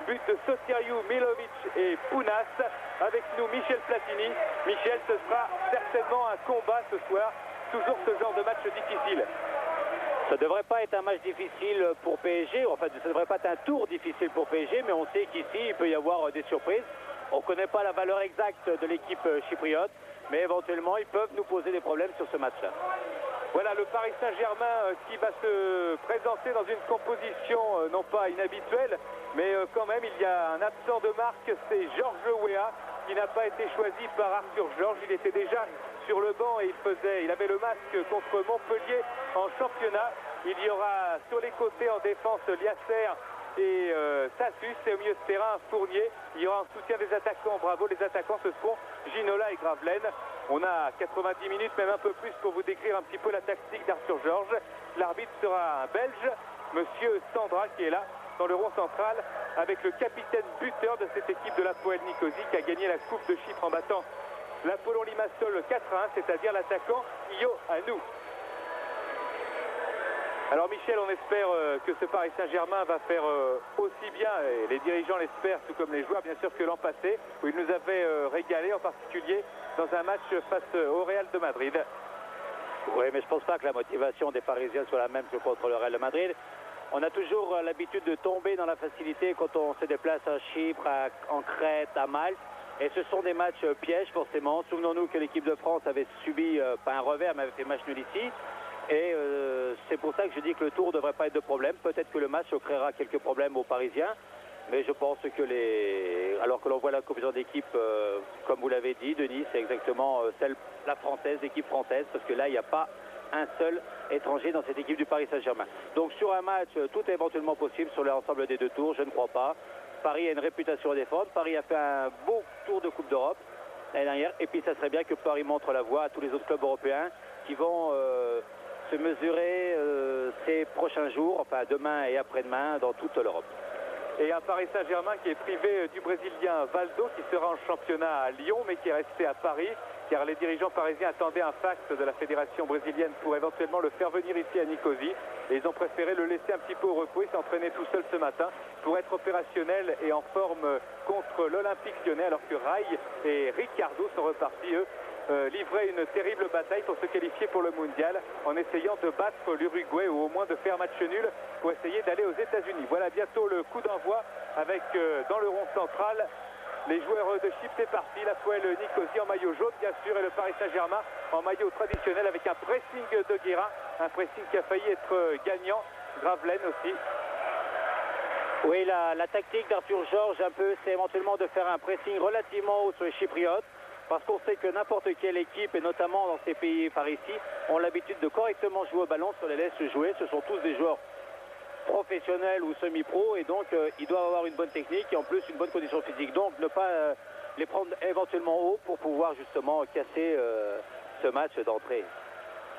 But de Sotiriou, Milovic et Pounas. Avec nous Michel Platini. Michel, ce sera certainement un combat ce soir. Toujours ce genre de match difficile. Ça ne devrait pas être un match difficile pour PSG, enfin ça ne devrait pas être un tour difficile pour PSG, mais on sait qu'ici il peut y avoir des surprises. On ne connaît pas la valeur exacte de l'équipe chypriote, mais éventuellement ils peuvent nous poser des problèmes sur ce match-là. Voilà le Paris Saint-Germain qui va se présenter dans une composition non pas inhabituelle, mais quand même il y a un absent de marque, c'est Georges Weah qui n'a pas été choisi par Arthur Georges. Il était déjà sur le banc et il avait le masque contre Montpellier en championnat. Il y aura sur les côtés en défense Liasser et Sassus, et au milieu de terrain Fournier. Il y aura un soutien des attaquants. Bravo, les attaquants ce seront Ginola et Gravelaine. On a 90 minutes, même un peu plus, pour vous décrire un petit peu la tactique d'Arthur Georges. L'arbitre sera un Belge, monsieur Sandra, qui est là dans le rond central avec le capitaine buteur de cette équipe de l'Hapoel Nicosie qui a gagné la Coupe de Chypre en battant l'Apollon Limassol 4-1, c'est-à-dire l'attaquant Io Anou. Alors Michel, on espère que ce Paris Saint-Germain va faire aussi bien, et les dirigeants l'espèrent, tout comme les joueurs bien sûr, que l'an passé, où ils nous avaient régalé, en particulier dans un match face au Real de Madrid. Oui, mais je ne pense pas que la motivation des Parisiens soit la même que contre le Real de Madrid. On a toujours l'habitude de tomber dans la facilité quand on se déplace à Chypre, en Crète, à Malte. Et ce sont des matchs pièges forcément. Souvenons-nous que l'équipe de France avait subi, pas un revers, mais avait fait match nul ici. Et c'est pour ça que je dis que le tour ne devrait pas être de problème. Peut-être que le match créera quelques problèmes aux Parisiens. Mais je pense que alors que l'on voit la composition d'équipe, comme vous l'avez dit, Denis, c'est exactement la française, l'équipe française. Parce que là, il n'y a pas un seul étranger dans cette équipe du Paris Saint-Germain. Donc sur un match, tout est éventuellement possible sur l'ensemble des deux tours, je ne crois pas. Paris a une réputation à défendre. Paris a fait un beau tour de Coupe d'Europe l'année dernière. Et puis ça serait bien que Paris montre la voie à tous les autres clubs européens qui vont se mesurer ces prochains jours, enfin demain et après-demain, dans toute l'Europe. Et un Paris Saint-Germain qui est privé du Brésilien Valdo, qui sera en championnat à Lyon, mais qui est resté à Paris, car les dirigeants parisiens attendaient un fax de la fédération brésilienne pour éventuellement le faire venir ici à Nicosie. Et ils ont préféré le laisser un petit peu au repos. Il s'est entraîné tout seul ce matin pour être opérationnel et en forme contre l'Olympique Lyonnais, alors que Rai et Ricardo sont repartis, eux, livrer une terrible bataille pour se qualifier pour le mondial en essayant de battre l'Uruguay ou au moins de faire match nul pour essayer d'aller aux États-Unis. Voilà bientôt le coup d'envoi avec dans le rond central les joueurs de Chypre. C'est parti, l'Hapoel Nicosie en maillot jaune bien sûr et le Paris Saint-Germain en maillot traditionnel avec un pressing de Guérin, un pressing qui a failli être gagnant. Gravelaine aussi. Oui, la tactique d'Arthur Georges un peu, c'est éventuellement de faire un pressing relativement haut sur les Chypriotes. Parce qu'on sait que n'importe quelle équipe, et notamment dans ces pays par ici, ont l'habitude de correctement jouer au ballon, sur les laisse jouer. Ce sont tous des joueurs professionnels ou semi-pro, et donc ils doivent avoir une bonne technique et en plus une bonne condition physique. Donc ne pas les prendre éventuellement haut pour pouvoir justement casser ce match d'entrée.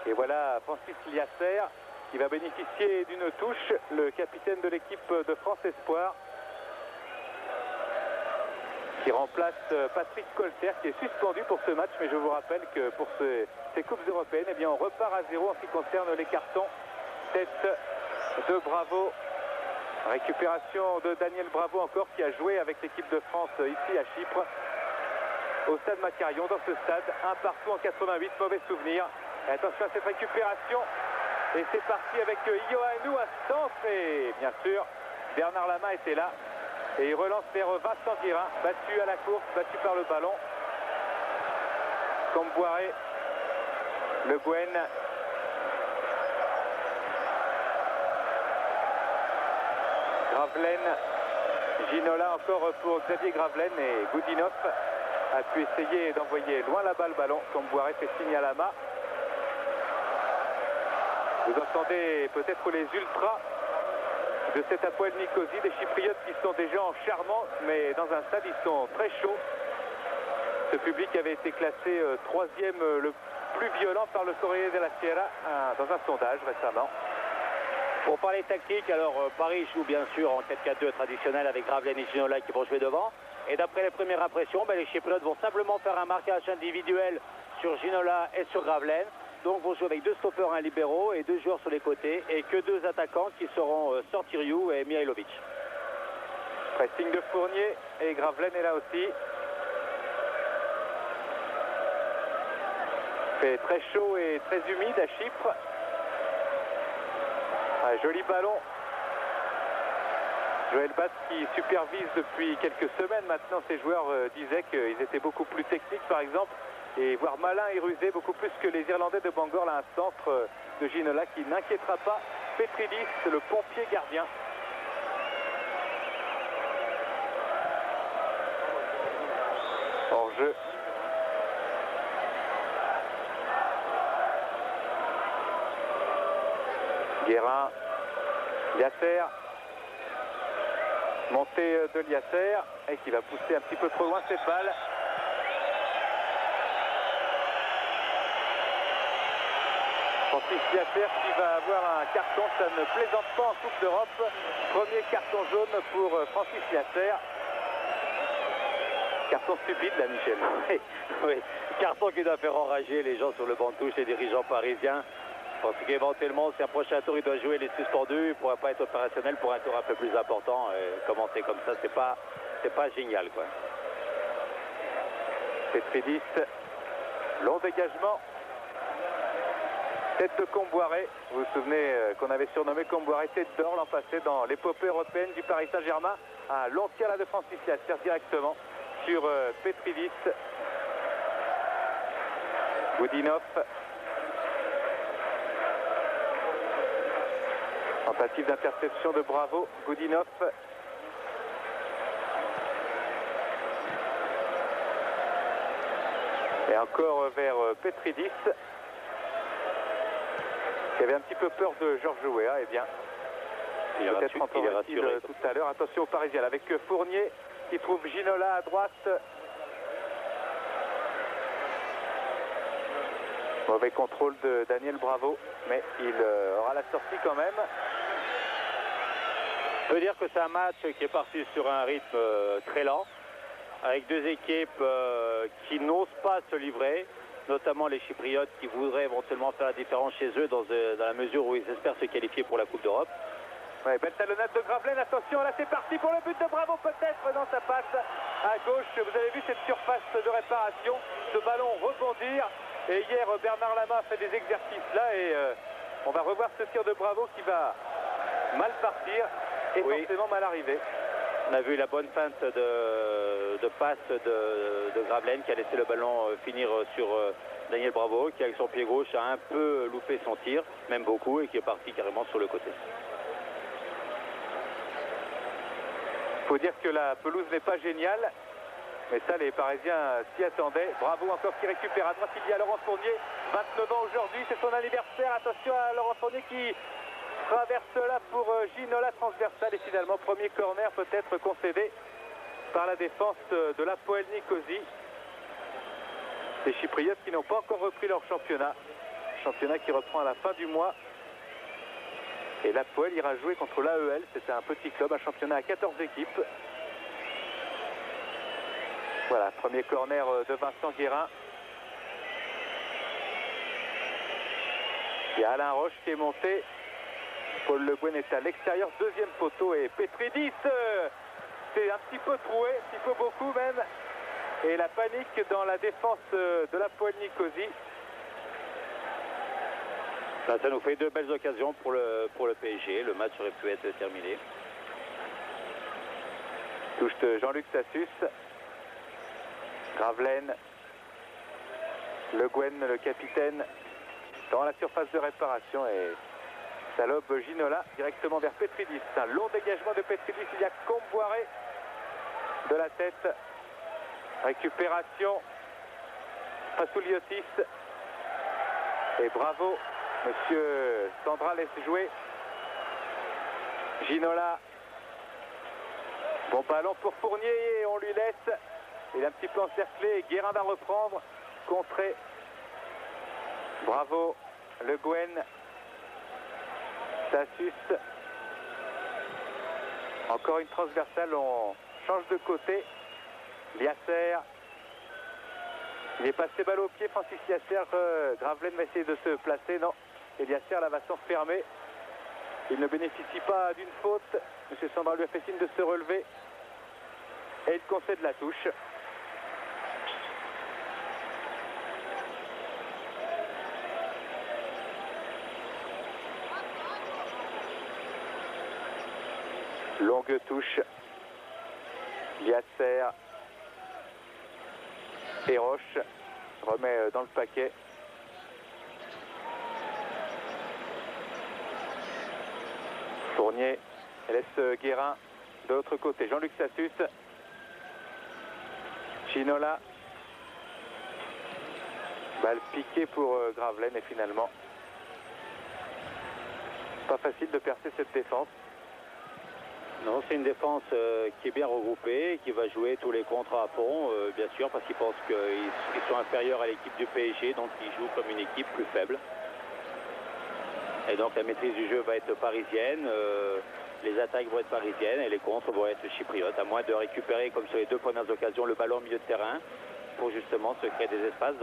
Et voilà Francis Liasser qui va bénéficier d'une touche, le capitaine de l'équipe de France Espoir, qui remplace Patrick Colter, qui est suspendu pour ce match. Mais je vous rappelle que pour ces Coupes européennes, eh bien, on repart à zéro en ce qui concerne les cartons. Tête de Bravo. Récupération de Daniel Bravo encore, qui a joué avec l'équipe de France ici à Chypre, au stade Macarion. Dans ce stade, un partout en 88, mauvais souvenir. Et attention à cette récupération. Et c'est parti avec Ioannou à centre. Et bien sûr, Bernard Lama était là. Et il relance vers Vincent Guérin, battu à la course, battu par le ballon. Comboiré, Le Guen. Gravelaine, Ginola encore pour Xavier Gravelaine et Goudinov a pu essayer d'envoyer loin là-bas le ballon. Comboiré fait signe à Lama. Vous entendez peut-être les ultras de cet Hapoel Nicosie, des Chypriotes qui sont déjà en charmant, mais dans un stade ils sont très chauds. Ce public avait été classé troisième le plus violent par le Corriere della Sera dans un sondage récemment. Pour parler tactique, alors Paris joue bien sûr en 4-4-2 traditionnel avec Gravelaine et Ginola qui vont jouer devant. Et d'après les premières impressions, les Chypriotes vont simplement faire un marquage individuel sur Ginola et sur Gravelaine. Donc vont jouer avec deux stoppeurs, un libéraux et deux joueurs sur les côtés et que deux attaquants qui seront Sotiriou et Mihailovic. Pressing de Fournier et Gravelaine est là aussi. Il fait très chaud et très humide à Chypre. Un joli ballon. Joël Batz qui supervise depuis quelques semaines maintenant. Ces joueurs disaient qu'ils étaient beaucoup plus techniques par exemple, et voire malins et rusés, beaucoup plus que les Irlandais de Bangor. Là, un centre de Ginola qui n'inquiétera pas Petridis, le pompier gardien. Hors-jeu. Guérin, Liasser, montée de Liasser et qui va pousser un petit peu trop loin cette balle. Francis Liasser qui va avoir un carton, ça ne plaisante pas en Coupe d'Europe. Premier carton jaune pour Francis Liasser. Carton stupide là, Michel. Oui, oui, carton qui doit faire enrager les gens sur le banc de touche, les dirigeants parisiens. Parce qu'éventuellement, si un prochain tour il doit jouer les suspendus, il ne pourra pas être opérationnel pour un tour un peu plus important. Et commencer comme ça, c'est pas génial, quoi. Petridis, long dégagement. Tête de Comboiré. Vous vous souvenez qu'on avait surnommé Comboiré tête d'or l'an passé dans l'épopée européenne du Paris Saint-Germain. Un long tir là de Francis Liasser directement sur Petridis. Goudinov. Tentative d'interception de Bravo, Goudinov. Et encore vers Petridis, qui avait un petit peu peur de Georges Weah. Eh bien, peut-être entendra-t-il tout à l'heure. Attention aux Parisiens avec Fournier qui trouve Ginola à droite. Mauvais contrôle de Daniel Bravo, mais il aura la sortie quand même. Je veux dire que c'est un match qui est parti sur un rythme très lent, avec deux équipes qui n'osent pas se livrer, notamment les Chypriotes qui voudraient éventuellement faire la différence chez eux dans la mesure où ils espèrent se qualifier pour la Coupe d'Europe. Ouais, belle talonnade de Gravelaine, attention, là c'est parti pour le but de Bravo, peut-être dans sa passe à gauche. Vous avez vu cette surface de réparation, ce ballon rebondir. Et hier, Bernard Lama a fait des exercices là et on va revoir ce tir de Bravo qui va mal partir et forcément mal arriver. On a vu la bonne feinte de passe de Gravelaine qui a laissé le ballon finir sur Daniel Bravo, qui avec son pied gauche a un peu loupé son tir, même beaucoup, et qui est parti carrément sur le côté. Il faut dire que la pelouse n'est pas géniale, mais ça les Parisiens s'y attendaient. Bravo encore qui récupère à droite, il y a Laurent Fournier, 29 ans aujourd'hui, c'est son anniversaire. Attention à Laurent Fournier qui traverse là pour Ginola, transversale, et finalement premier corner peut-être concédé par la défense de l'Hapoel Nicosie. Les Chypriotes qui n'ont pas encore repris leur championnat qui reprend à la fin du mois. Et l'Hapoel ira jouer contre l'AEL, c'est un petit club, un championnat à 14 équipes. Voilà, premier corner de Vincent Guérin. Il y a Alain Roche qui est monté. Paul Le Guen est à l'extérieur, deuxième poteau, et Petridis, c'est un petit peu troué, un petit peu beaucoup même. Et la panique dans la défense de l'Hapoel Nicosie. Ça nous fait deux belles occasions pour le PSG. Le match aurait pu être terminé. Touche de Jean-Luc Tassus. Gravelaine. Le Guen, le capitaine, dans la surface de réparation, et ça lobe Ginola directement vers Petridis. Un long dégagement de Petridis. Il y a Comboiré de la tête. Récupération. Fasouliotis. Et Bravo. Monsieur Sandra laisse jouer. Ginola. Bon ballon pour Fournier et on lui laisse. Il est un petit peu encerclé et Guérin va reprendre. Contré. Bravo. Le Guen. Tassus. Encore une transversale. On change de côté. Liasser. Il est passé balle au pied. Francis Liasser. Gravelaine va essayer de se placer. Non. Et Liasser là va s'enfermer. Il ne bénéficie pas d'une faute. Monsieur Sandra lui a fait signe de se relever. et il concède la touche. Longue touche. Liasser et Roche remet dans le paquet. Fournier laisse Guérin de l'autre côté. Jean-Luc Sassus. Ginola. Balle piquée pour Gravelaine et finalement pas facile de percer cette défense. Non, c'est une défense qui est bien regroupée, qui va jouer tous les contrats à fond, bien sûr, parce qu'ils pensent qu'ils sont inférieurs à l'équipe du PSG, donc ils jouent comme une équipe plus faible. Et donc la maîtrise du jeu va être parisienne, les attaques vont être parisiennes et les contres vont être chypriotes, à moins de récupérer, comme sur les deux premières occasions, le ballon au milieu de terrain, pour justement se créer des espaces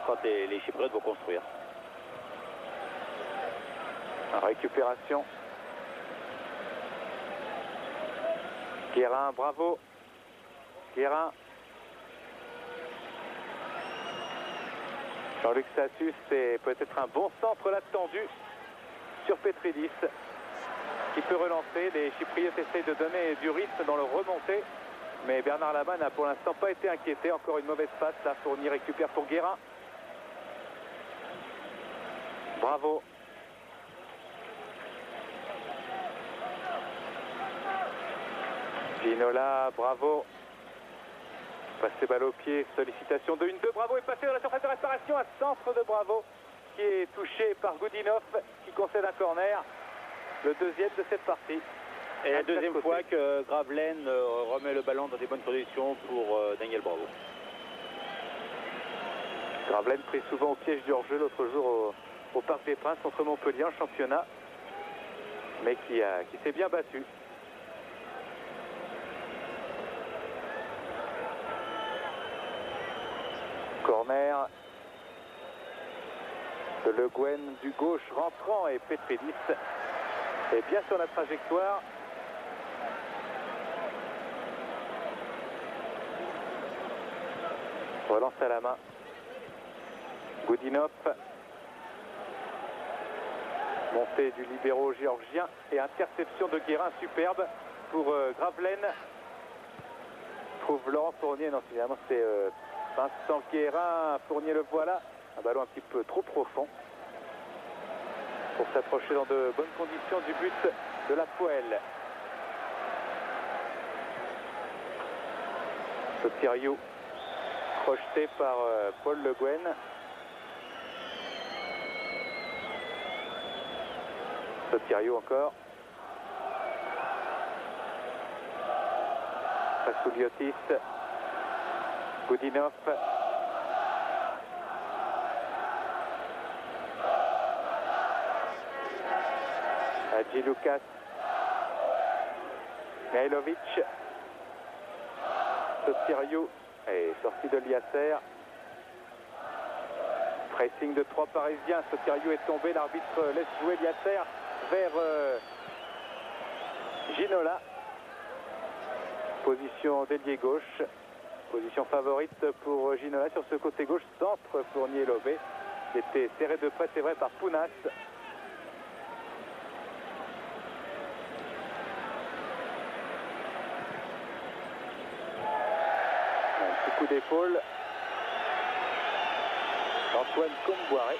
quand les chypriotes vont construire. Récupération. Guérin, bravo. Guérin. Jean-Luc Sassus, c'est peut-être un bon centre là tendu sur Petridis qui peut relancer. Les Chypriotes essayent de donner du rythme dans leur remontée, mais Bernard Lama n'a pour l'instant pas été inquiété. Encore une mauvaise passe, là Fournier récupère pour Guérin. Bravo. Ginola, bravo. Passer balle au pied, sollicitation de 1-2, bravo, et passé dans la surface de réparation, un centre de Bravo qui est touché par Goudinov qui concède un corner, le deuxième de cette partie. Et la deuxième fois que Gravelaine remet le ballon dans des bonnes conditions pour Daniel Bravo. Gravelaine pris souvent au piège du hors-jeu l'autre jour au Parc des Princes contre Montpellier en championnat, mais qui s'est bien battu. Corner de Le Guen du gauche rentrant et Petridis est bien sur la trajectoire. Relance à la main. Goudinov. Montée du libéro géorgien et interception de Guérin superbe pour Gravelaine. Trouve Laurent Fournier. Non, finalement c'est Vincent Guérin. Fournier le voilà. Un ballon un petit peu trop profond pour s'approcher dans de bonnes conditions du but de la Poêle. Sotirio projeté par Paul Le Guen. Sotirio encore. Pasouliotis. Goudinov. Hadji Lucas. Mihailovic. Sotirio est sorti de Liasser. Pressing de 3 Parisiens. Sotirio est tombé. L'arbitre laisse jouer Liasser vers Ginola. Position d'ailier gauche. Position favorite pour Ginola sur ce côté gauche. Centre Fournier-Lobé. Il était serré de près, c'est vrai, par Pounas. Un petit coup d'épaule. Antoine Comboiré.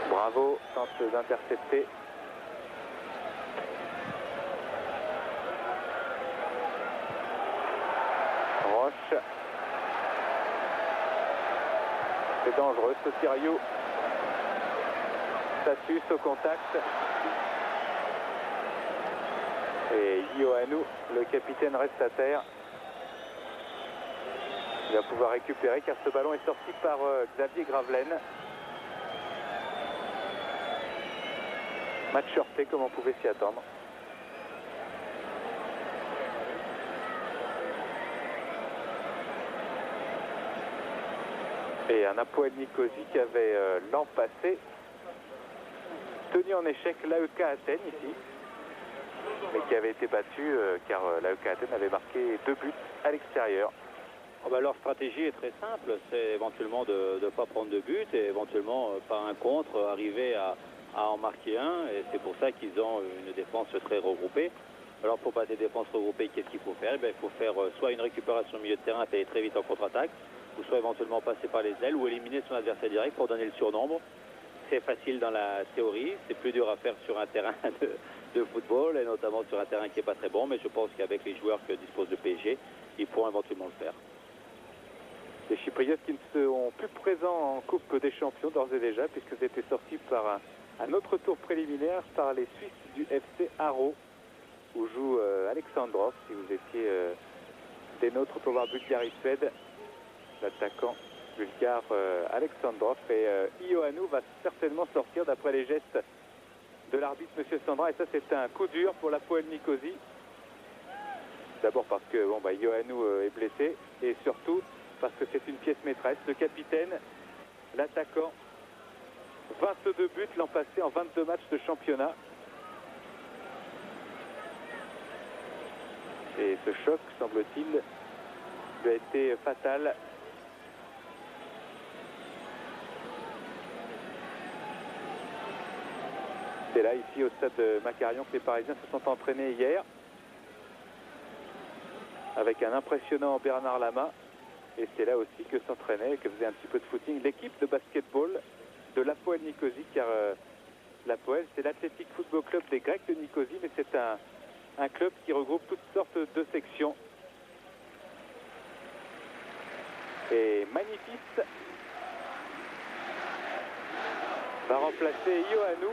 Bravo, tente d'intercepter. Roche. C'est dangereux, Sotirio. Sassus au contact. Et Ioannou, le capitaine, reste à terre. Il va pouvoir récupérer car ce ballon est sorti par Xavier Gravelaine. Match shorté comme on pouvait s'y attendre. Et un Apoel Nicosie qui avait l'an passé tenu en échec l'AEK Athènes ici, mais qui avait été battu car l'AEK Athènes avait marqué 2 buts à l'extérieur. Oh bah, leur stratégie est très simple, c'est éventuellement de ne pas prendre de but et éventuellement par un contre arriver à en marquer un, et c'est pour ça qu'ils ont une défense très regroupée. Alors pour pas des défenses regroupées, qu'est-ce qu'il faut faire? Il faut faire soit une récupération au milieu de terrain et aller très vite en contre-attaque, ou soit éventuellement passer par les ailes ou éliminer son adversaire direct pour donner le surnombre. C'est facile dans la théorie, c'est plus dur à faire sur un terrain de football, et notamment sur un terrain qui n'est pas très bon, mais je pense qu'avec les joueurs que dispose le PSG, ils pourront éventuellement le faire. Les Chypriotes qui ne seront plus présents en Coupe des Champions d'ores et déjà, puisque c'était sorti par un autre tour préliminaire par les Suisses du FC Haro, où joue Alexandrov. Si vous étiez des nôtres pour voir Bulgarie-Suède, l'attaquant bulgare Alexandrov, et Ioannou va certainement sortir d'après les gestes de l'arbitre Monsieur Sandra, et ça c'est un coup dur pour l'Hapoel Nicosie. D'abord parce que Ioannou est blessé, et surtout parce que c'est une pièce maîtresse. Le capitaine, l'attaquant, 22 buts l'an passé en 22 matchs de championnat. Et ce choc, semble-t-il, lui a été fatal. C'est là, ici, au stade de Macarion, que les Parisiens se sont entraînés hier, avec un impressionnant Bernard Lama. Et c'est là aussi que s'entraînait, que faisait un petit peu de footing l'équipe de basketball de l'Hapoel Nicosie, car l'Hapoel, c'est l'Athletic Football Club des Grecs de Nicosie, mais c'est un club qui regroupe toutes sortes de sections. Et Magnifice va remplacer Ioannou.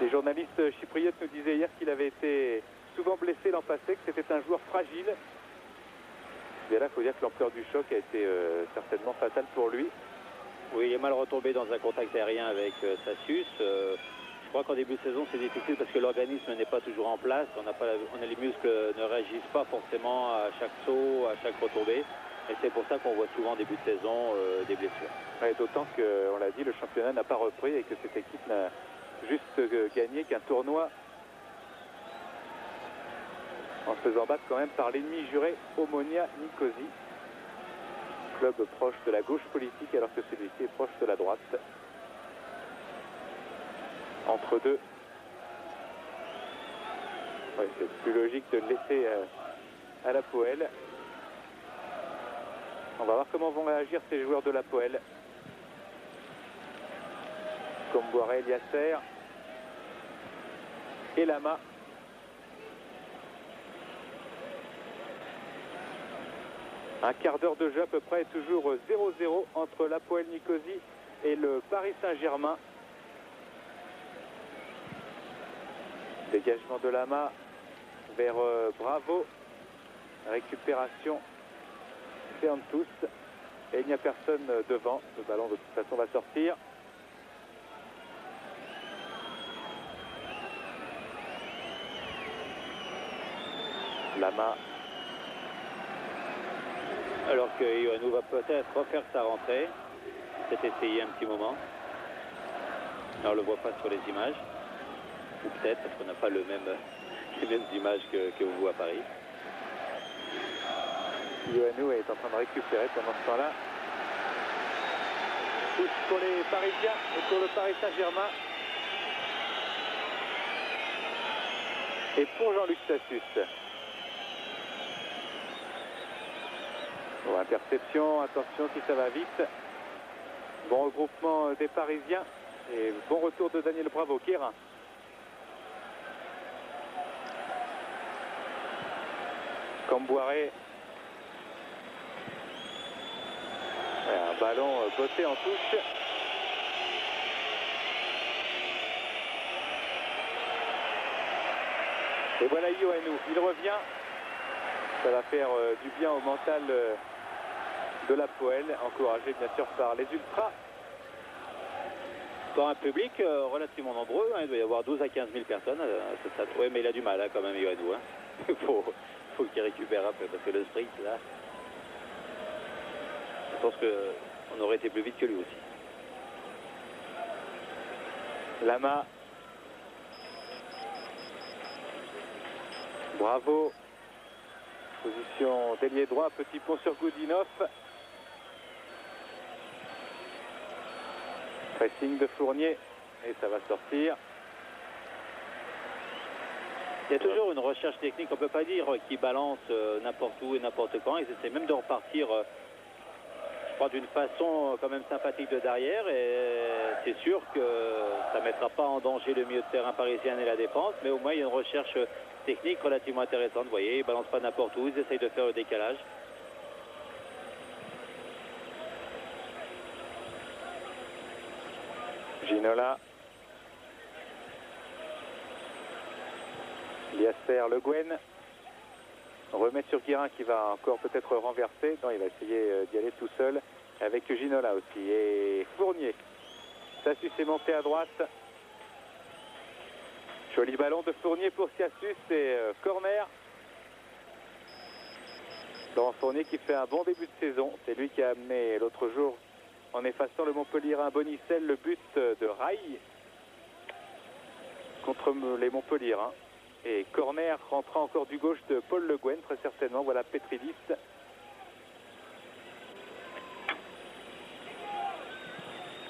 Les journalistes chypriotes nous disaient hier qu'il avait été souvent blessé l'an passé, que c'était un joueur fragile. Et là, il faut dire que l'ampleur du choc a été certainement fatale pour lui. Oui, il est mal retombé dans un contact aérien avec Sassius. Je crois qu'en début de saison, c'est difficile parce que l'organisme n'est pas toujours en place. Les muscles ne réagissent pas forcément à chaque saut, à chaque retombée. Et c'est pour ça qu'on voit souvent en début de saison des blessures. Ouais, d'autant qu'on l'a dit, le championnat n'a pas repris et que cette équipe n'a juste gagné qu'un tournoi en se faisant battre quand même par l'ennemi juré Omonia Nicosie, club proche de la gauche politique alors que celui-ci est proche de la droite. Entre deux, ouais, c'est plus logique de le laisser à l'Hapoel. On va voir comment vont réagir ces joueurs de l'Hapoel. Comboiré, Eliasser et Lama. Un quart d'heure de jeu à peu près, toujours 0-0 entre l'Hapoel Nicosie et le Paris Saint-Germain. Dégagement de Lama vers Bravo. Récupération Feantus. Et il n'y a personne devant. Le ballon de toute façon va sortir. Lama. Alors que Ioannou va peut-être refaire sa rentrée. C'est essayé un petit moment. Alors on le voit pas sur les images. Ou peut-être parce qu'on n'a pas les mêmes images que vous à Paris. Ioannou est en train de récupérer pendant ce temps-là. Touche pour les Parisiens et pour le Paris Saint-Germain. Et pour Jean-Luc Sassius. Bon, interception, attention si ça va vite. Bon regroupement des Parisiens et bon retour de Daniel Bravo. Guérin. Comboiré. Un ballon botté en touche. Et voilà Ioannou, il revient. Ça va faire du bien au mental de l'Hapoel, encouragé bien sûr par les ultras. Pour un public relativement nombreux, hein, il doit y avoir 12 à 15 000 personnes. Oui, mais il a du mal quand même, Ioannou. Il faut qu'il récupère un peu parce que le sprint là. Je pense qu'on aurait été plus vite que lui aussi. Lama. Bravo. Position d'ailier droit, petit pont sur Goudinov. Pressing de Fournier et ça va sortir. Il y a toujours une recherche technique, on ne peut pas dire qu'ils balancent n'importe où et n'importe quand. Ils essaient même de repartir, je crois, d'une façon quand même sympathique de derrière. Et c'est sûr que ça ne mettra pas en danger le milieu de terrain parisien et la défense. Mais au moins, il y a une recherche technique relativement intéressante. Vous voyez, ils ne balancent pas n'importe où, ils essayent de faire le décalage. Ginola. Liasser, Le Guen. Remet sur Guérin qui va encore peut-être renverser. Non, il va essayer d'y aller tout seul avec Ginola aussi. Et Fournier. Sassus est monté à droite. Joli ballon de Fournier pour Sassus et corner. Laurent Fournier qui fait un bon début de saison. C'est lui qui a amené l'autre jour en effaçant le Montpellierin Bonicel le but de Rail contre les Montpellierins. Et corner rentrant encore du gauche de Paul Le Guen, très certainement. Voilà Petridis.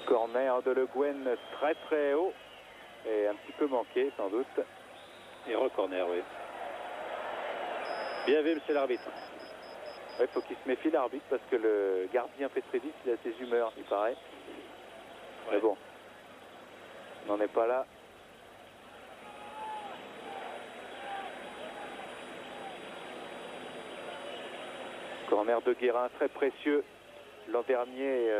Corner de Le Guen très très haut. Et un petit peu manqué sans doute. Et re-corner, oui. Bien vu, monsieur l'arbitre. Il faut qu'il se méfie l'arbitre parce que le gardien Petridis, il a ses humeurs, il paraît. Ouais. Mais bon, on n'en est pas là. Corner de Guérin, très précieux. L'an dernier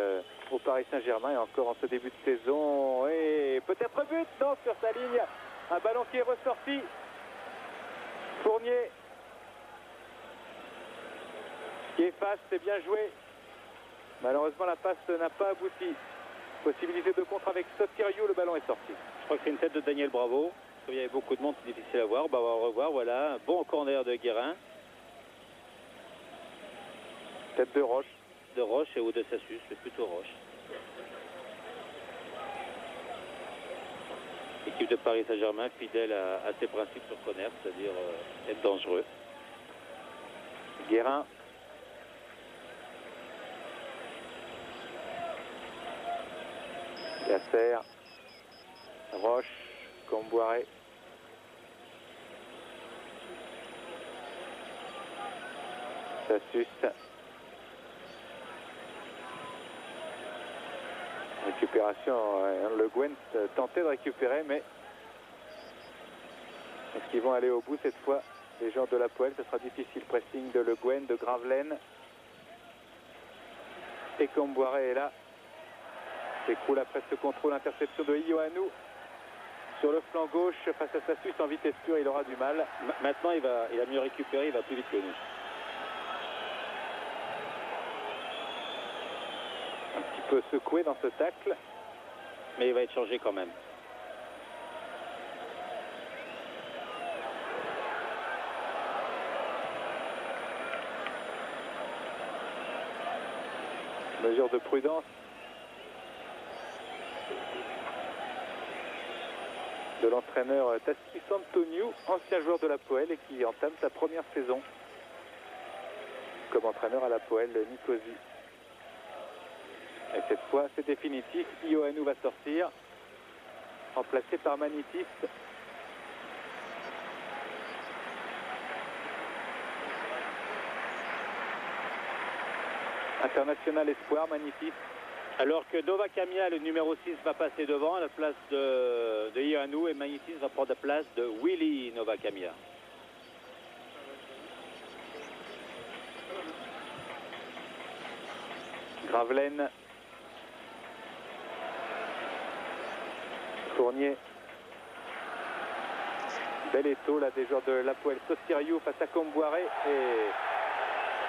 au Paris Saint-Germain et encore en ce début de saison. Et peut-être but, non, sur sa ligne. Un ballon qui est ressorti. Fournier qui efface, c'est bien joué. Malheureusement, la passe n'a pas abouti. Possibilité de contre avec Sotiriou, le ballon est sorti. Je crois que c'est une tête de Daniel Bravo. Comme il y avait beaucoup de monde, c'est difficile à voir. Bah, on va revoir, voilà. Un bon corner de Guérin. Tête de Roche. De Roche et ou de Sassus, c'est plutôt Roche. Équipe de Paris Saint-Germain fidèle à ses principes sur corner, c'est-à-dire être dangereux. Guérin. Liasser. Roche. Comboiré. Sassus. Récupération, Le Guen tentait de récupérer, mais est-ce qu'ils vont aller au bout cette fois? Les gens de la Poelle, ce sera difficile. Pressing de Le Guen, de Gravelaine. Et Comboiré est là. S'écroule après ce contrôle, interception de Ioannou. Sur le flanc gauche, face à Sassus en vitesse pure, il aura du mal. Maintenant, il a mieux récupéré, il va plus vite que nous. Un petit peu secoué dans ce tacle. Mais il va être changé quand même. Mesure de prudence de l'entraîneur Tassis Antoniou, ancien joueur de la Poelle et qui entame sa première saison comme entraîneur à la Poelle Nicosie. Et cette fois, c'est définitif. Ioannou va sortir, remplacé par Manitis. International espoir, Manitis. Alors que Novacamia, le numéro 6, va passer devant à la place de Ioannou et Manitis va prendre la place de Willy Novacamia. Gravelaine. Fournier. Bel étau là des joueurs de la Poelle. Sotiriou face à Comboiré et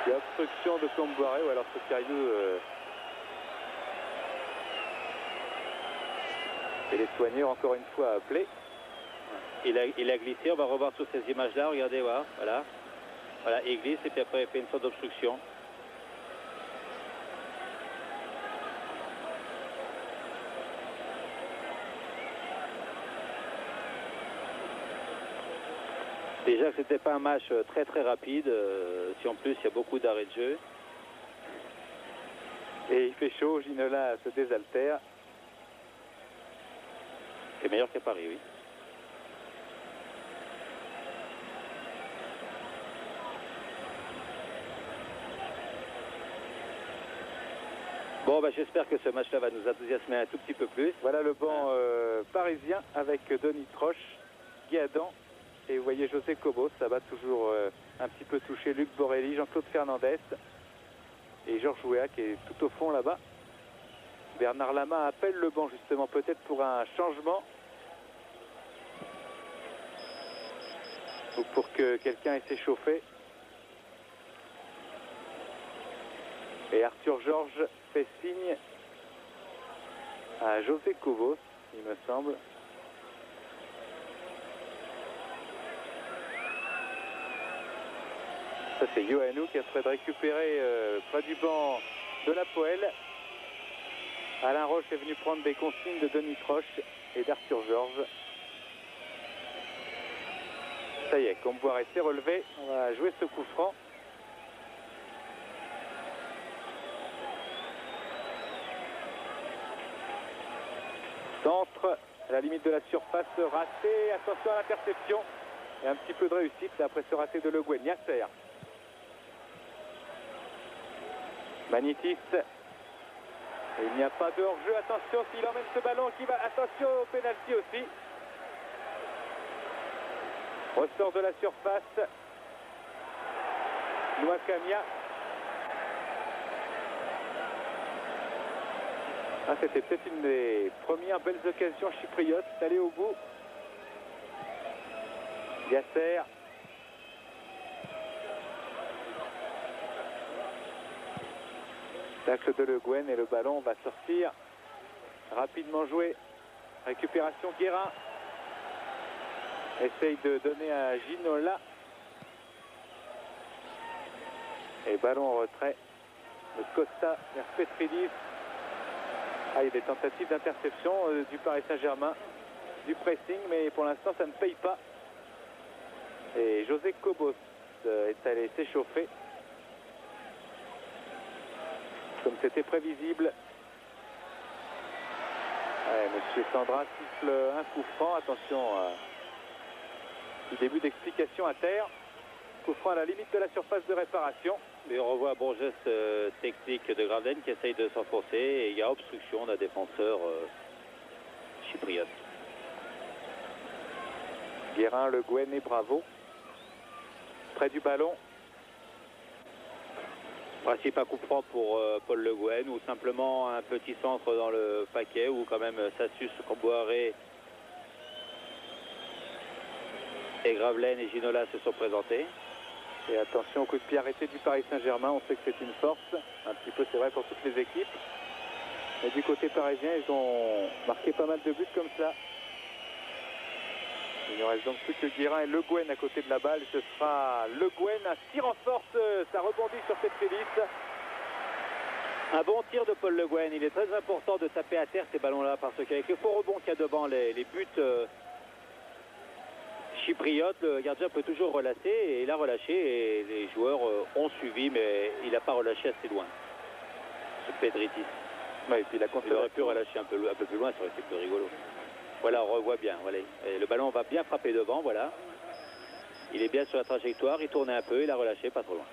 il y a obstruction de Comboiré ou alors Sotiriou et les soigneurs encore une fois appelés. Il a glissé, on va revoir sur ces images là, regardez, voilà. Voilà, il glisse et puis après il fait une sorte d'obstruction. Déjà que c'était pas un match très très rapide, si en plus il y a beaucoup d'arrêts de jeu. Et il fait chaud, Ginola se désaltère. C'est meilleur qu'à Paris, oui. Bon, bah, j'espère que ce match-là va nous enthousiasmer un tout petit peu plus. Voilà le banc parisien avec Denis Troche, Guéadan et vous voyez José Cobos. Ça va toujours un petit peu toucher Luc Borelli, Jean-Claude Fernandez et Georges Weah qui est tout au fond là-bas. Bernard Lama appelle le banc justement peut-être pour un changement ou pour que quelqu'un ait s'échauffé. Et Arthur Georges fait signe à José Cobos, il me semble. Ça c'est Yohannou qui a fait de récupérer près du banc de la Poelle. Alain Roche est venu prendre des consignes de Denis Troche et d'Arthur Georges. Ça y est, Comboiré s'est relevé. On va jouer ce coup franc. Centre, à la limite de la surface, raté. Attention à l'interception. Et un petit peu de réussite là, après ce raté de Le Guen. Yasser. Magnitis. Et il n'y a pas de hors-jeu. Attention s'il emmène ce ballon qui va. Attention au pénalty aussi. Ressort de la surface. Nouakchott. Ah, c'était peut-être une des premières belles occasions chypriotes d'aller au bout. Yasser. Tacle de Le Guen et le ballon va sortir. Rapidement joué. Récupération Guérin. Essaye de donner à Ginola. Et ballon en retrait de Costa vers Petridis. Ah, il y a des tentatives d'interception du Paris Saint-Germain, du pressing, mais pour l'instant ça ne paye pas. Et José Cobos est allé s'échauffer. Comme c'était prévisible. Ouais, Monsieur Sandra siffle un coup franc. Attention, du début d'explication à terre. Coup franc à la limite de la surface de réparation. Et on revoit un bon geste technique de Gravelaine qui essaye de s'enfoncer et il y a obstruction d'un défenseur chypriote. Guérin, Le Guen et Bravo. Près du ballon. Principe à coup franc pour Paul Le Guen ou simplement un petit centre dans le paquet où quand même Sassus, Comboiré et Gravelaine et Ginola se sont présentés. Et attention au coup de pied arrêté du Paris Saint-Germain, on sait que c'est une force, un petit peu c'est vrai pour toutes les équipes. Mais du côté parisien, ils ont marqué pas mal de buts comme ça. Il ne reste donc plus que Guérin et Le Guen à côté de la balle. Ce sera Le Guen, un tir en force, ça rebondit sur cette Félix. Un bon tir de Paul Le Guen, il est très important de taper à terre ces ballons-là parce qu'avec le faux rebond qu'il y a devant les buts chypriote, le gardien peut toujours relâcher et il a relâché et les joueurs ont suivi mais il n'a pas relâché assez loin. Ce Pedritis. Ouais, et puis il aurait pu relâcher un peu plus loin, ça aurait été plus rigolo. Voilà, on revoit bien. Voilà. Et le ballon va bien frapper devant, voilà. Il est bien sur la trajectoire, il tournait un peu, il a relâché, pas trop loin.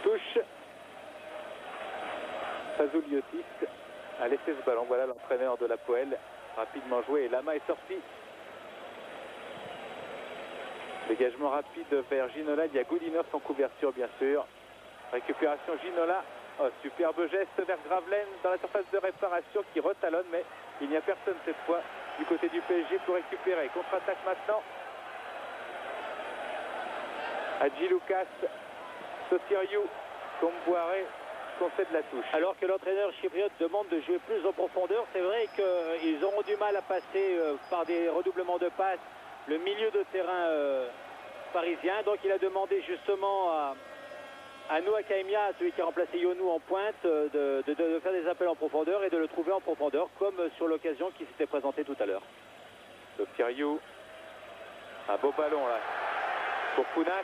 Touche. Fazuliotis a laissé ce ballon. Voilà l'entraîneur de la Poelle. Rapidement joué et Lama est sorti. Dégagement rapide vers Ginola. Il y a Goulinov en couverture bien sûr. Récupération Ginola. Oh, superbe geste vers Gravelaine dans la surface de réparation qui retalonne, mais il n'y a personne cette fois du côté du PSG pour récupérer. Contre-attaque maintenant. Hadji Lucas, Sotiriou, Comboiré concède la touche. Alors que l'entraîneur chypriote demande de jouer plus en profondeur, c'est vrai qu'ils auront du mal à passer par des redoublements de passes le milieu de terrain parisien. Donc il a demandé justement à Nouakchott, celui qui a remplacé Yonou en pointe, de faire des appels en profondeur et de le trouver en profondeur, comme sur l'occasion qui s'était présentée tout à l'heure. Sotiriou. Un beau ballon là pour Pounas.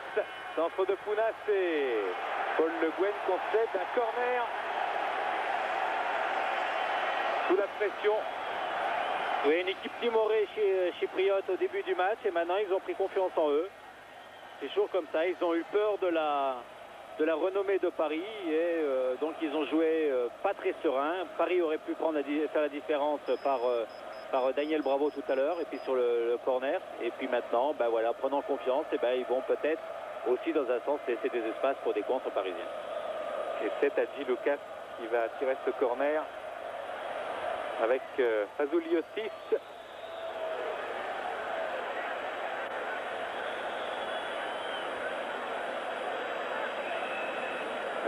Centre de Pounas et Paul Le Guen concède un corner. Sous la pression. Oui, une équipe timorée chypriote au début du match et maintenant ils ont pris confiance en eux. C'est toujours comme ça, ils ont eu peur de la renommée de Paris et donc ils ont joué pas très serein. Paris aurait pu faire la différence par Daniel Bravo tout à l'heure et puis sur le corner. Et puis maintenant, ben voilà, prenant confiance, et ben ils vont peut-être aussi dans un sens laisser des espaces pour des contres parisiens. Et c'est Hadji Lucas qui va tirer ce corner avec Fazuliotis.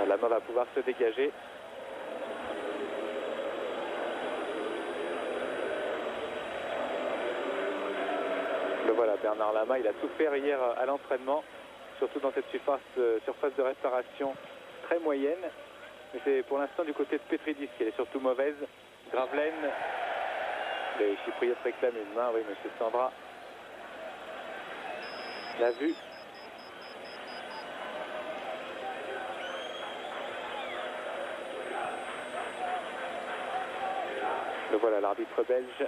La main va pouvoir se dégager. Le voilà, Bernard Lama, il a souffert hier à l'entraînement, surtout dans cette surface de réparation très moyenne. Mais c'est pour l'instant du côté de Petridis qui est surtout mauvaise. Gravelaine, les Chypriotes réclament une main, oui, monsieur Sandra l'a vu. Le voilà, l'arbitre belge.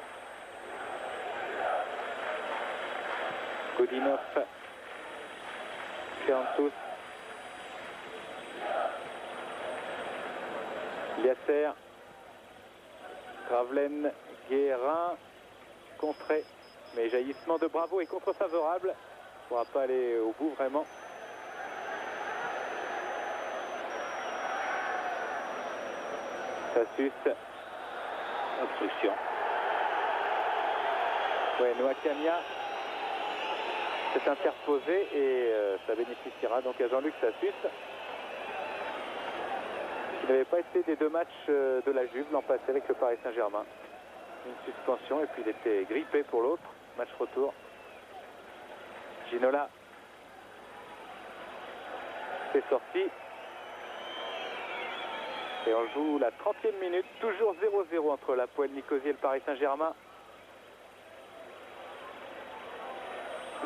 Godinov, Ferantos, Liasser, Gravelaine, Guérin, contré, mais jaillissement de Bravo et contre-favorable. On ne pourra pas aller au bout vraiment. Ça suce. Obstruction. Ouais, Noah Camia s'est interposé et ça bénéficiera donc à Jean-Luc Sassus. Il n'avait pas été des deux matchs de la Juve l'an passé avec le Paris Saint-Germain. Une suspension et puis il était grippé pour l'autre. Match retour. Ginola c'est sorti. Et on joue la 30e minute, toujours 0-0 entre la Poelle Nicosie et le Paris Saint-Germain.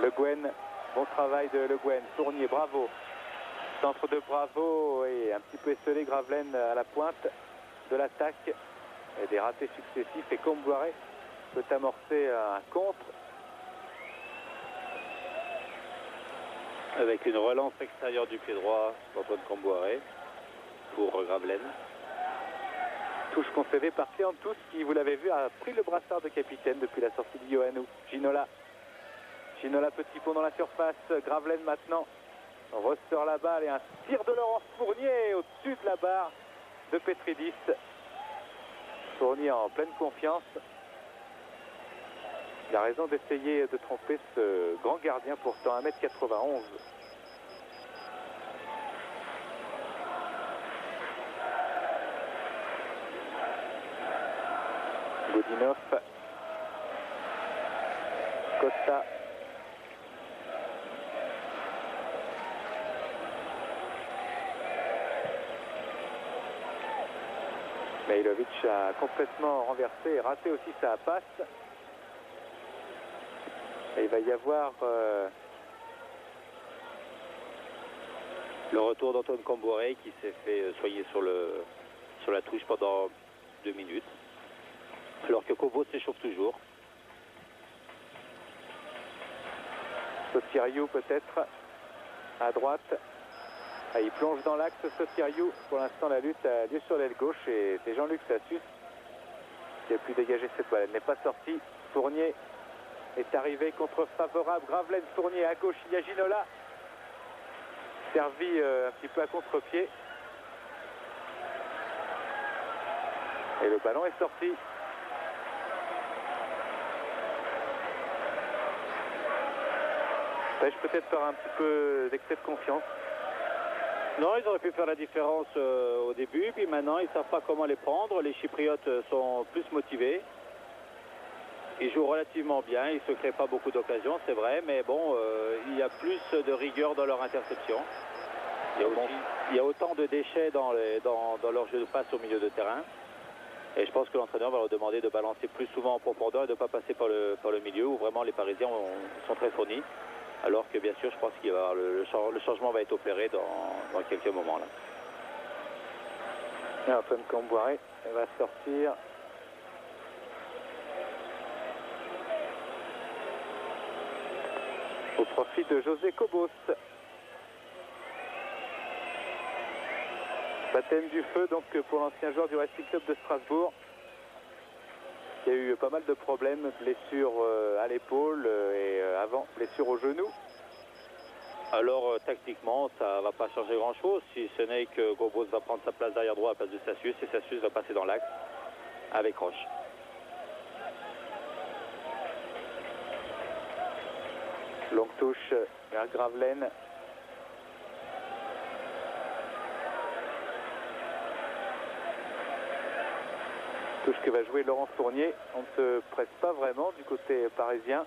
Le Guen, bon travail de Le Guen, Tournier, Bravo. Centre de Bravo et un petit peu esselé Gravelaine à la pointe de l'attaque. Et des ratés successifs et Comboiré peut amorcer un contre. Avec une relance extérieure du pied droit d'Antoine Comboiré pour Gravelaine. Touche concédée par Ferantos qui, vous l'avez vu, a pris le brassard de capitaine depuis la sortie de Ioannou. Ginola. Ginola, petit pont dans la surface. Gravelaine maintenant ressort la balle et un tir de Laurent Fournier au-dessus de la barre de Petridis. Fournier en pleine confiance. Il a raison d'essayer de tromper ce grand gardien, pourtant 1m91. Godinov, Costa, Mihailovic a complètement renversé et raté aussi sa passe. Et il va y avoir le retour d'Antoine Comboiré qui s'est fait soigner sur la touche pendant 2 minutes. Alors que Kobo s'échauffe toujours. Sotiriou peut-être à droite. Ah, il plonge dans l'axe Sotiriou. Pour l'instant la lutte a lieu sur l'aile gauche et c'est Jean-Luc Sassus qui a pu dégager cette balle. Elle n'est pas sortie. Fournier est arrivé contre favorable. Gravelaine, Fournier à gauche. Il y a Ginola. Servi un petit peu à contre-pied. Et le ballon est sorti. Pêche peut-être par un petit peu d'excès de confiance. Non, ils auraient pu faire la différence au début, puis maintenant ils ne savent pas comment les prendre. Les Chypriotes sont plus motivés. Ils jouent relativement bien, ils ne se créent pas beaucoup d'occasions, c'est vrai, mais bon, il y a plus de rigueur dans leur interception. Il y a autant de déchets dans leur jeu de passe au milieu de terrain. Et je pense que l'entraîneur va leur demander de balancer plus souvent en profondeur et de ne pas passer par le milieu où vraiment les Parisiens sont très fournis. Alors que bien sûr, je pense qu'il va y avoir le changement va être opéré dans quelques moments là. Et Antoine Comboiré va sortir. Au profit de José Cobos. Baptême du feu donc pour l'ancien joueur du Racing Club de Strasbourg. Il y a eu pas mal de problèmes, blessures à l'épaule et avant blessure au genou. Alors tactiquement, ça va pas changer grand chose si ce n'est que Cobos va prendre sa place derrière droit à la place de Sassius et Sassius va passer dans l'axe avec Roche. Longue touche vers Gravelaine. Touche que va jouer Laurent Fournier. On ne se presse pas vraiment du côté parisien.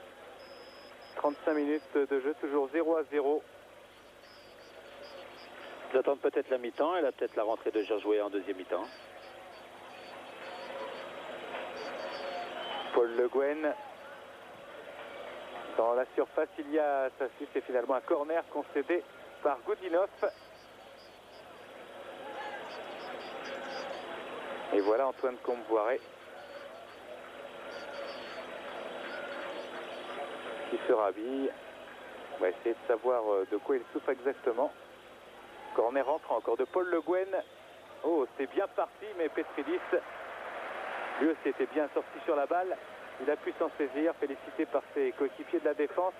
35 minutes de jeu, toujours 0-0. Ils attendent peut-être la mi-temps et là peut-être la rentrée de Georges Weah en deuxième mi-temps. Paul Le Guen. Dans la surface, il y a Sassius et finalement un corner concédé par Goudinov. Et voilà Antoine Comboiré qui se rhabille. On va essayer de savoir de quoi il souffre exactement. Corner entrant encore de Paul Le Guen. Oh, c'est bien parti, mais Petridis, lui aussi était bien sorti sur la balle. Il a pu s'en saisir, félicité par ses coéquipiers de la défense.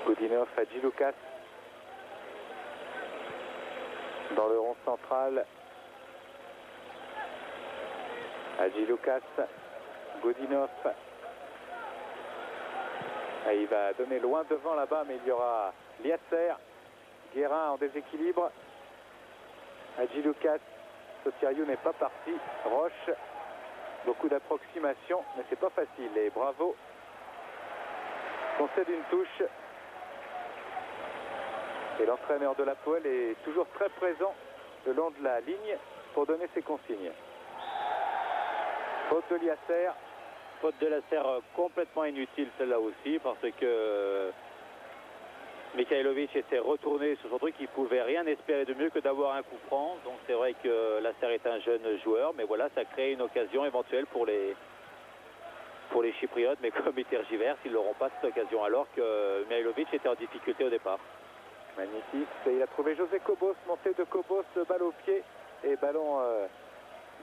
Goudinov à Hadji Lucas. Dans le rond central. Hadji Lucas. Goudinov. Et il va donner loin devant là-bas, mais il y aura Liasser. Guérin en déséquilibre. Hadji Lucas. Sotiriou n'est pas parti. Roche. Beaucoup d'approximation, mais c'est pas facile. Et bravo. Concède une touche. Et l'entraîneur de l'Hapoel est toujours très présent le long de la ligne pour donner ses consignes. Faute de Liasser. Faute de Liasser complètement inutile celle-là aussi parce que Mikhailovic était retourné sur son truc, il ne pouvait rien espérer de mieux que d'avoir un coup franc. Donc c'est vrai que Liasser est un jeune joueur, mais voilà, ça crée une occasion éventuelle pour les Chypriotes, mais comme ils tergiversent, ils n'auront pas cette occasion alors que Mihailovic était en difficulté au départ. Magnifique, il a trouvé José Cobos, montée de Cobos, balle au pied et ballon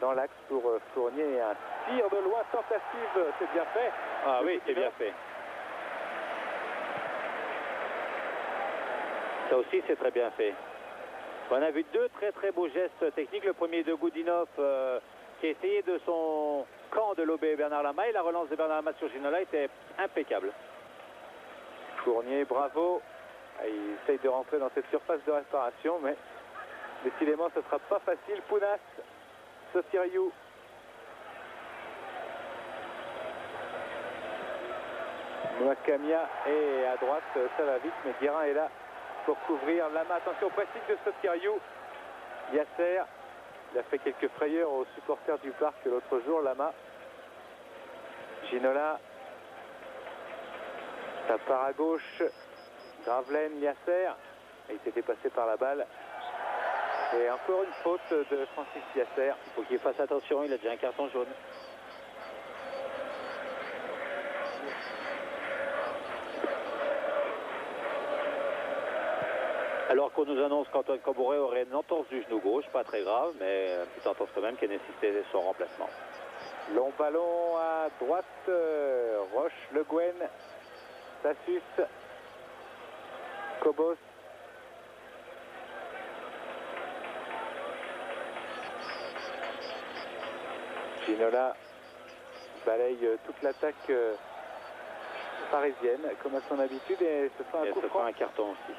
dans l'axe pour Fournier. Et un tir de loin, tentative, c'est bien fait. Ah oui, c'est bien fait. Ça aussi, c'est très bien fait. On a vu deux très beaux gestes techniques. Le premier de Goudinov qui a essayé de son camp de lober Bernard Lama. Et la relance de Bernard Lama sur Ginola était impeccable. Fournier, bravo. Il essaye de rentrer dans cette surface de réparation, mais décidément, ce ne sera pas facile. Pounas, Sotiriou. Mouakamia est à droite, ça va vite, mais Guérin est là pour couvrir. Lama, attention au pressing de Sotiriou. Liasser, il a fait quelques frayeurs aux supporters du parc l'autre jour, Lama. Ginola, ça part à gauche. Gravelaine, Liasser, il s'est dépassé par la balle. Et encore une faute de Francis Liasser. Il faut qu'il fasse attention, il a déjà un carton jaune. Alors qu'on nous annonce qu'Antoine Comboiré aurait une entorse du genou gauche, pas très grave, mais une petite entorse quand même qui a nécessité son remplacement. Long ballon à droite, Roche, Le Guen, Sassius, Cobos. Ginola balaye toute l'attaque parisienne comme à son habitude et se fait un coup franc. Un carton aussi.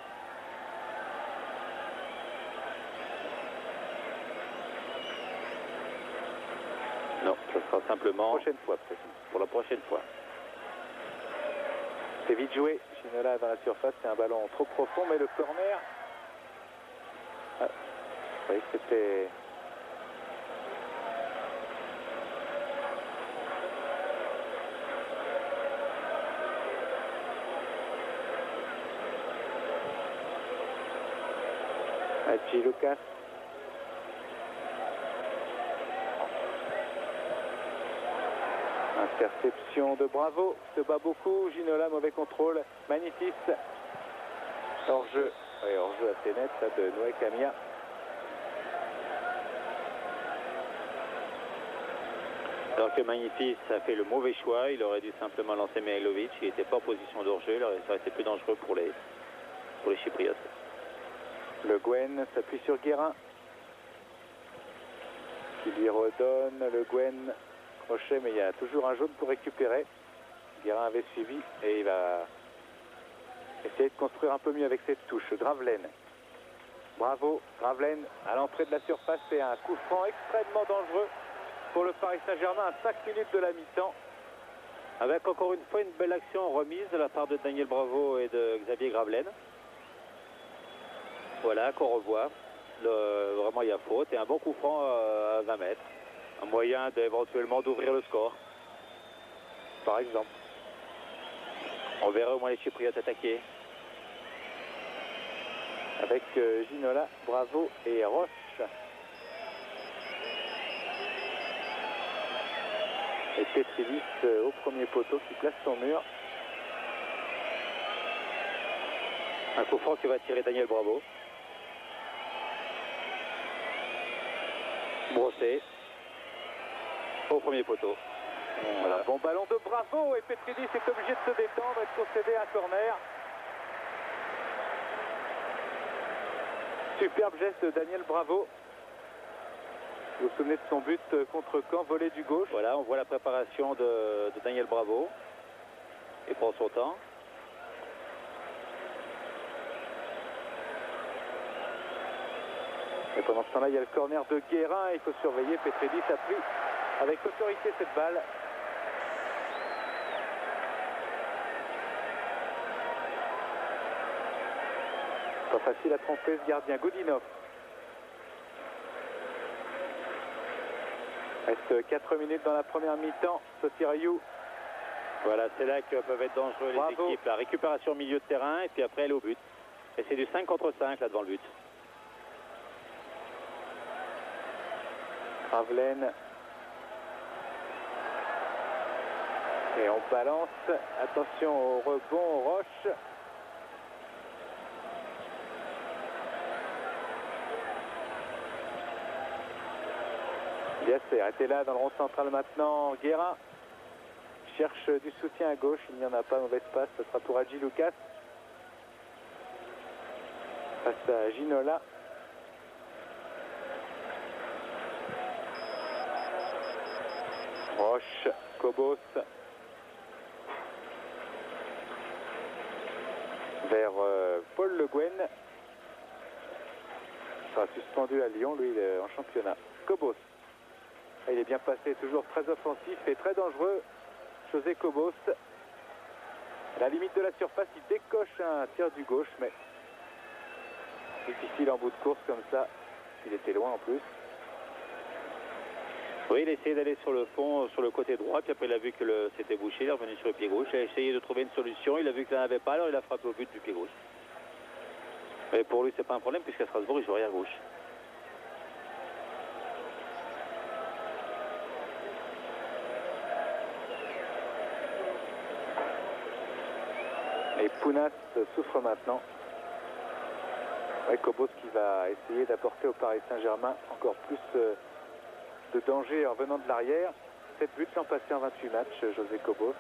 Non, ce sera simplement prochaine fois peut-être. Pour la prochaine fois. C'est vite joué. Ginola dans la surface, c'est un ballon trop profond, mais le corner. Ah, vous voyez que c'était. Hadji Lucas. Interception de Bravo, se bat beaucoup. Ginola, mauvais contrôle. Magnifique. Hors-jeu. Oui, hors-jeu assez net là, de Noé Camilla. Alors que Magnifique a fait le mauvais choix, il aurait dû simplement lancer Mihailovic, il n'était pas en position d'hors-jeu, ça aurait été plus dangereux pour les Chypriotes. Le Gwen s'appuie sur Guérin, qui lui redonne le Gwen crochet, mais il y a toujours un jaune pour récupérer. Guérin avait suivi et il va essayer de construire un peu mieux avec cette touche. Gravelaine. Bravo, Gravelaine à l'entrée de la surface, c'est un coup franc extrêmement dangereux pour le Paris Saint-Germain à 5 minutes de la mi-temps. Avec encore une fois une belle action remise de la part de Daniel Bravo et de Xavier Gravelaine. Voilà, qu'on revoit. Vraiment, il y a faute et un bon coup franc à 20 mètres. Un moyen d'éventuellement d'ouvrir le score. Par exemple. On verra au moins les Chypriotes attaquer. Avec Ginola, Bravo et Roche. Et Petridis au premier poteau qui place son mur. Un coup franc qui va tirer Daniel Bravo. Brossé. Au premier poteau. Voilà, bon ballon de Bravo et Petridis est obligé de se détendre et de concéder un corner. Superbe geste de Daniel Bravo. Vous vous souvenez de son but contre Caen, volé du gauche. Voilà, on voit la préparation de Daniel Bravo. Il prend son temps. Et pendant ce temps-là, il y a le corner de Guérin. Il faut surveiller. Petridis a pris avec autorité cette balle. Pas facile à tromper ce gardien. Goudinov. Reste 4 minutes dans la première mi-temps. Sotirayou. Voilà, c'est là que peuvent être dangereux les équipes. La récupération au milieu de terrain et puis après elle est au but. Et c'est du 5 contre 5 là devant le but. Gravelaine. Et on balance. Attention au rebond, Roche. Yasser était là dans le rond central maintenant. Guérin cherche du soutien à gauche. Il n'y en a pas, mauvaise passe. Ce sera pour Hadji Lucas. Face à Ginola. Roche, Cobos. Vers Paul Le Guen. Il sera suspendu à Lyon, lui, il est en championnat. Cobos. Il est bien passé, toujours très offensif et très dangereux. José Cobos. À la limite de la surface, il décoche un tir du gauche, mais difficile en bout de course comme ça. Il était loin en plus. Oui, il a essayé d'aller sur le fond, sur le côté droit, puis après il a vu que c'était bouché, il est revenu sur le pied gauche, il a essayé de trouver une solution, il a vu qu'il n'en avait pas, alors il a frappé au but du pied gauche. Et pour lui, c'est pas un problème, puisqu'à Strasbourg, il joue arrière gauche. Et Pounas souffre maintenant. Ouais, Cobos qui va essayer d'apporter au Paris Saint-Germain encore plus de danger en venant de l'arrière. 7 buts l'an passé en 28 matchs, José Cobos.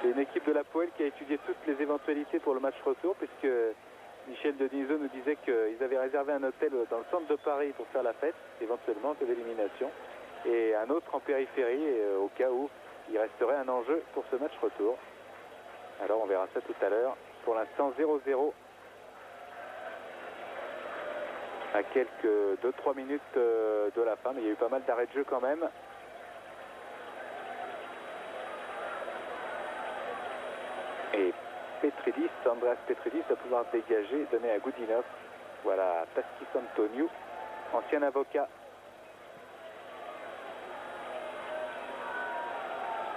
C'est une équipe de la Poel qui a étudié toutes les éventualités pour le match retour, puisque Michel Denisot nous disait qu'ils avaient réservé un hôtel dans le centre de Paris pour faire la fête, éventuellement de l'élimination, et un autre en périphérie, au cas où il resterait un enjeu pour ce match retour. Alors on verra ça tout à l'heure. Pour l'instant 0-0. À quelques 2-3 minutes de la fin, mais il y a eu pas mal d'arrêts de jeu quand même. Et Petridis, Andreas Petridis va pouvoir dégager, donner à Goudinov. Voilà, Taskis Antoniou, ancien avocat.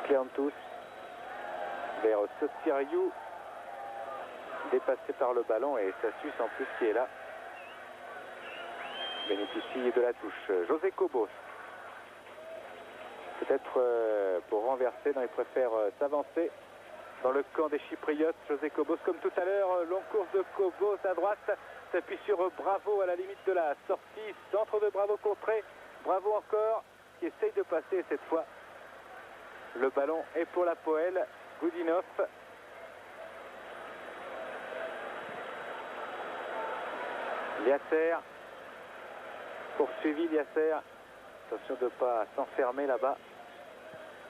Cléantus vers Sotiriou, dépassé par le ballon et Sassus en plus qui est là. Bénéficie de la touche. José Cobos. Peut-être pour renverser, non, il préfère s'avancer dans le camp des Chypriotes. José Cobos, comme tout à l'heure, longue course de Cobos à droite, s'appuie sur Bravo à la limite de la sortie, centre de Bravo contré, Bravo encore, qui essaye de passer cette fois. Le ballon est pour la Poel, Goudinov. Liasser, poursuivi Liasser. Attention de ne pas s'enfermer là-bas.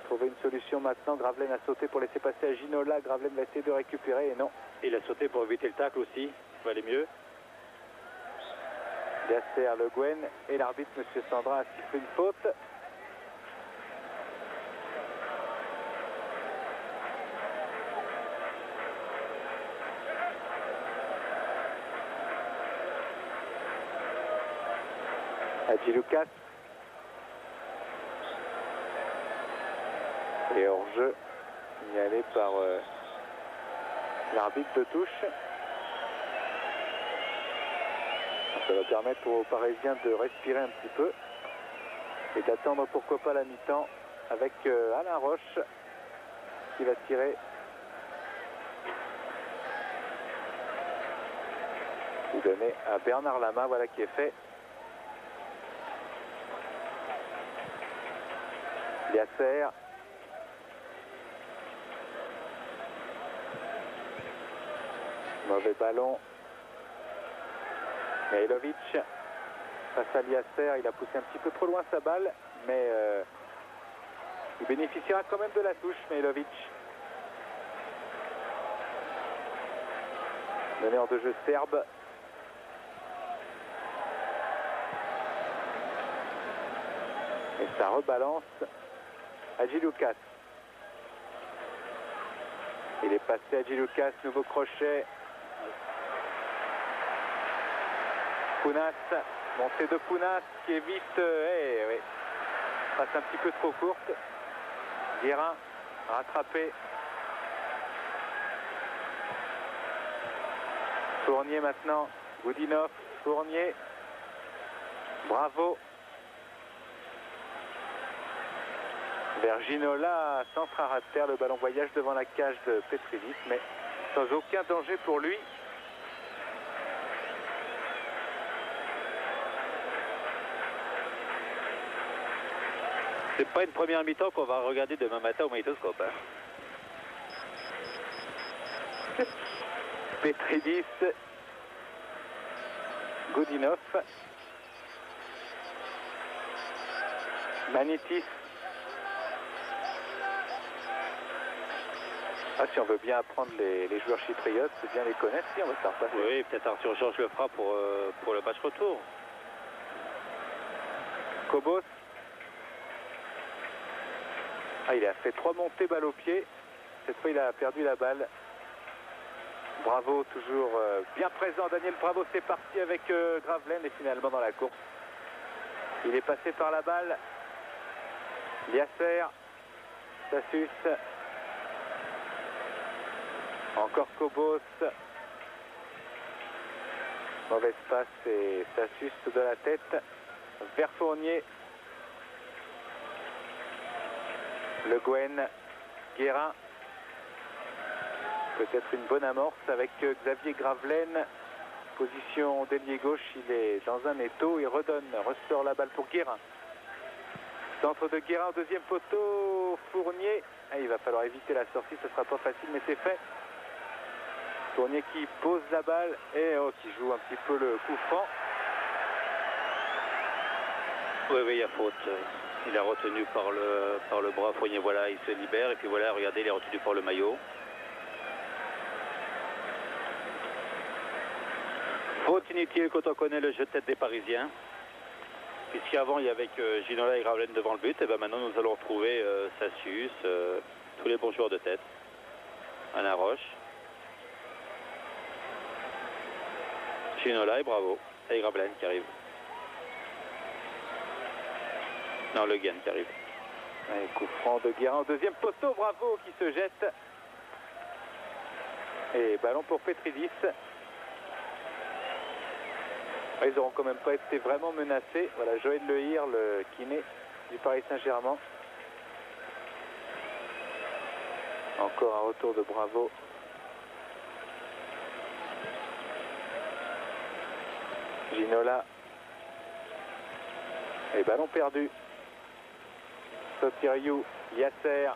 Trouver une solution maintenant. Gravelaine a sauté pour laisser passer à Ginola. Gravelaine va essayer de récupérer et non. Il a sauté pour éviter le tacle aussi. Ça va aller mieux. Liasser, Le Guen et l'arbitre, M. Sandra, a sifflé une faute. Hadji Lucas. Et hors-jeu signalé par l'arbitre de touche. Ça va permettre aux Parisiens de respirer un petit peu et d'attendre pourquoi pas la mi-temps avec Alain Roche qui va tirer. Vous donner à Bernard Lama, voilà qui est fait. Liasser. Mauvais ballon. Mihailovic face à Liasser, il a poussé un petit peu trop loin sa balle, mais il bénéficiera quand même de la touche, Mihailovic. Meneur de jeu serbe. Et ça rebalance. Hadji Lucas. Il est passé Hadji Lucas, nouveau crochet. Pounas, montée de Pounas qui est vite, oui, passe un petit peu trop courte. Guérin, rattrapé. Fournier maintenant, Goudinov, Fournier. Bravo. Vers Ginola, centre à ras de terre, le ballon voyage devant la cage de Petridis, mais sans aucun danger pour lui. C'est pas une première mi-temps qu'on va regarder demain matin au magnétoscope. Hein. Petridis, Goudinov, Manitis. Ah, si on veut bien apprendre les joueurs chypriotes, c'est bien les connaître, si on va se faire passer. Oui, peut-être Arthur Georges le fera pour le match retour. Cobos. Ah, il a fait 3 montées balle au pied. Cette fois, il a perdu la balle. Bravo, toujours bien présent. Daniel Bravo, c'est parti avec Gravelaine et finalement dans la course. Il est passé par la balle. Liasser. Sassus. Encore Cobos. Mauvaise passe et Sassus de la tête. Vers Fournier. Le Guen. Guérin. Peut-être une bonne amorce avec Xavier Gravelaine. Position d'ailier gauche, il est dans un étau. Il redonne, ressort la balle pour Guérin. Centre de Guérin au deuxième poteau. Fournier. Ah, il va falloir éviter la sortie, ce ne sera pas facile, mais c'est fait. Fournier qui pose la balle et qui joue un petit peu le coup franc. Oui, il y a faute. Il a retenu par le bras Fournier, voilà, il se libère. Et puis voilà, regardez, il est retenu par le maillot. Faute inutile quand on connaît le jeu de tête des Parisiens. Puisqu'avant, il y avait Ginola et Gravelaine devant le but. Et bien maintenant, nous allons retrouver Sassus, tous les bons joueurs de tête. Alain Roche. Ginola et Bravo. Et Gravelaine qui arrive. Non, Le Guen qui arrive. Allez, coup franc de Guérin au deuxième poteau. Bravo qui se jette. Et ballon pour Petridis. Ils n'auront quand même pas été vraiment menacés. Voilà, Joël Lehir, le kiné du Paris Saint-Germain. Encore un retour de Bravo. Ginola. Et ballon perdu. Sotiriou, Yasser.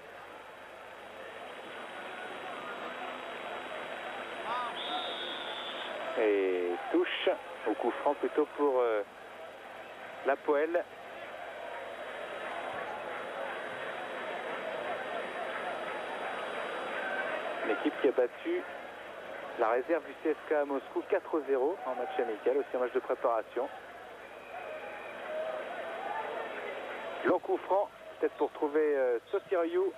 Et touche au coup franc plutôt pour la Poelle. L'équipe qui a battu la réserve du CSK à Moscou 4-0 en match amical, aussi en match de préparation. Long coup franc, peut-être pour trouver Sotiriou.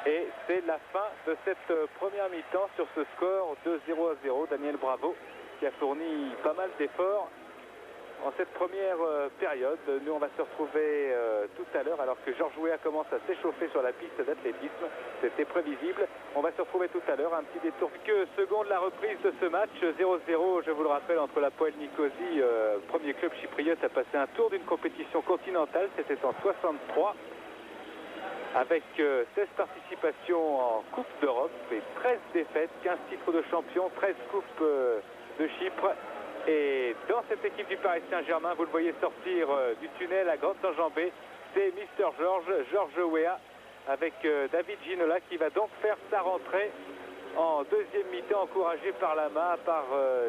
Et c'est la fin de cette première mi-temps sur ce score 2-0-0. Daniel Bravo qui a fourni pas mal d'efforts en cette première période. Nous on va se retrouver tout à l'heure alors que Georges Weah commence à s'échauffer sur la piste d'athlétisme. C'était prévisible. On va se retrouver tout à l'heure. Un petit détour. Quelques secondes la reprise de ce match 0-0, je vous le rappelle, entre la Poelle Nicosie, premier club chypriote à passer un tour d'une compétition continentale. C'était en 63. Avec 16 participations en Coupe d'Europe et 13 défaites, 15 titres de champion, 13 Coupes de Chypre. Et dans cette équipe du Paris Saint-Germain, vous le voyez sortir du tunnel à grande enjambée, c'est Mister Georges Weah, avec David Ginola qui va donc faire sa rentrée en deuxième mi-temps, encouragé par la main, par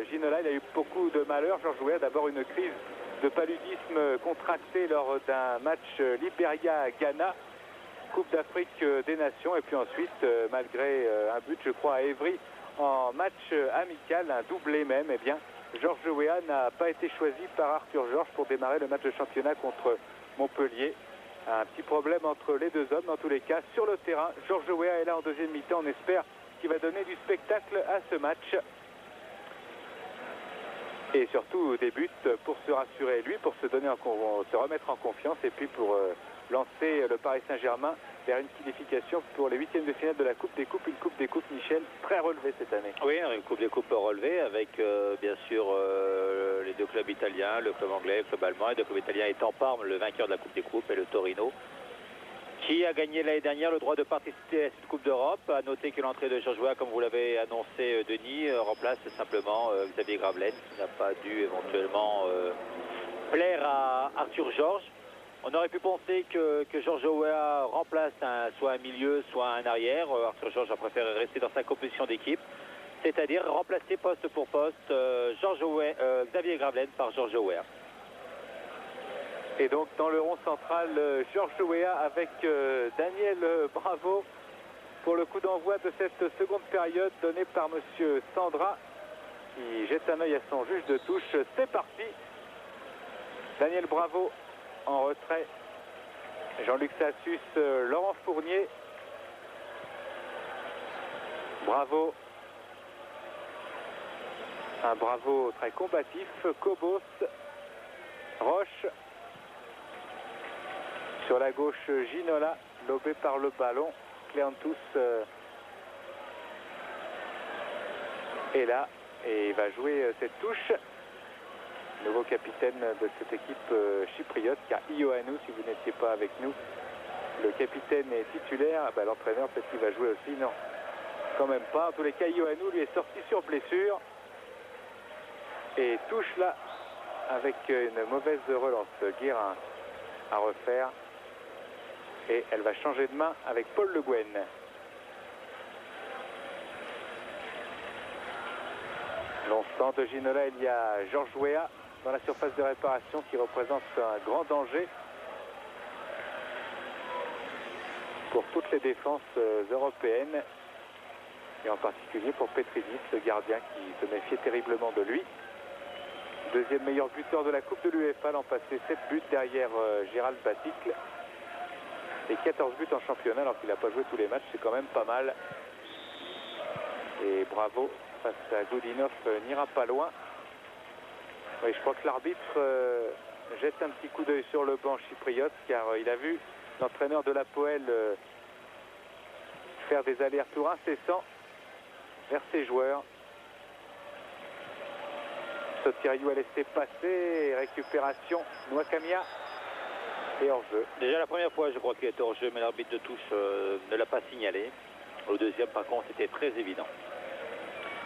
Ginola. Il a eu beaucoup de malheur. Georges Weah, d'abord une crise de paludisme contractée lors d'un match Libéria-Ghana. Coupe d'Afrique des Nations, et puis ensuite, malgré un but, je crois, à Évry, en match amical, un doublé même, eh bien, Georges Weah n'a pas été choisi par Arthur Georges pour démarrer le match de championnat contre Montpellier. Un petit problème entre les deux hommes, dans tous les cas, sur le terrain. Georges Weah est là en deuxième mi-temps, on espère qu'il va donner du spectacle à ce match. Et surtout des buts pour se rassurer lui, pour se remettre en confiance, et puis pour lancer le Paris Saint-Germain vers une qualification pour les huitièmes de finale de la Coupe des Coupes, une Coupe des Coupes, Michel, très relevée cette année. Oui, une Coupe des Coupes relevée avec bien sûr les deux clubs italiens, le club anglais, le club allemand, et le club italien étant Parme, le vainqueur de la Coupe des Coupes, et le Torino, qui a gagné l'année dernière le droit de participer à cette Coupe d'Europe. À noter que l'entrée de Georges Weah, comme vous l'avez annoncé Denis, remplace simplement Xavier Gravelaine, qui n'a pas dû éventuellement plaire à Arthur Georges. On aurait pu penser que Georges Weah remplace soit un milieu, soit un arrière. Arthur Georges a préféré rester dans sa composition d'équipe, c'est-à-dire remplacer poste pour poste Xavier Gravelaine par Georges Weah. Et donc dans le rond central, Georges Weah avec Daniel Bravo pour le coup d'envoi de cette seconde période donné par monsieur Sandra, qui jette un œil à son juge de touche. C'est parti. Daniel Bravo en retrait. Jean-Luc Sassus, Laurent Fournier. Bravo. Un Bravo très combatif. Cobos. Roche. Sur la gauche, Ginola, lobé par le ballon. Cléantus est là et va jouer cette touche. Nouveau capitaine de cette équipe chypriote, car Ioannou, si vous n'étiez pas avec nous, le capitaine est titulaire. L'entraîneur, peut-être qu'il va jouer aussi. Non, quand même pas. En tous les cas, Ioannou lui est sorti sur blessure. Et touche là avec une mauvaise relance. Guérin à refaire. Et elle va changer de main avec Paul Le Guen. L'instant de Ginola, il y a Georges Weah dans la surface de réparation qui représente un grand danger pour toutes les défenses européennes et en particulier pour Petridis, le gardien qui se méfiait terriblement de lui. Deuxième meilleur buteur de la Coupe de l'UEFA, l'an passé 7 buts derrière Gérald Baticle et 14 buts en championnat alors qu'il n'a pas joué tous les matchs, c'est quand même pas mal. Et Bravo face à Goudinov n'ira pas loin. Oui, je crois que l'arbitre jette un petit coup d'œil sur le banc chypriote car il a vu l'entraîneur de l'Hapoel faire des allers-retours incessants vers ses joueurs. Sotiriou a laissé passer, récupération, Nwakania et hors-jeu. Déjà la première fois je crois qu'il était hors-jeu, mais l'arbitre de touche ne l'a pas signalé. Au deuxième par contre c'était très évident.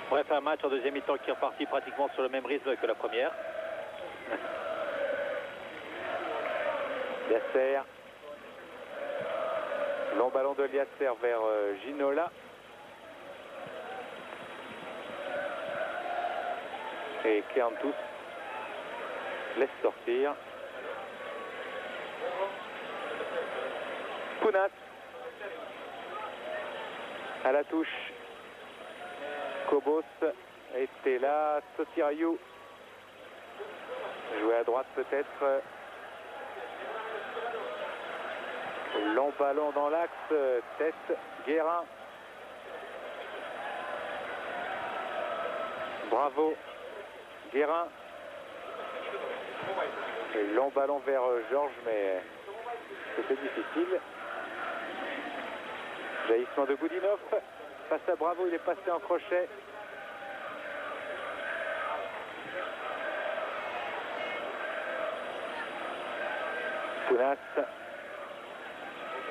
Bref, un match en deuxième mi-temps qui est reparti pratiquement sur le même rythme que la première. Liasser. Long ballon de Liasser vers Ginola. Et Kleanthous laisse sortir. Pounas à la touche. Kobos était là. Sotiriou jouer à droite peut-être. Long ballon dans l'axe. Tête. Guérin. Bravo. Guérin. Et long ballon vers Georges, mais c'était difficile. Jaillissement de Goudinov. Face à Bravo, il est passé en crochet. Pounas.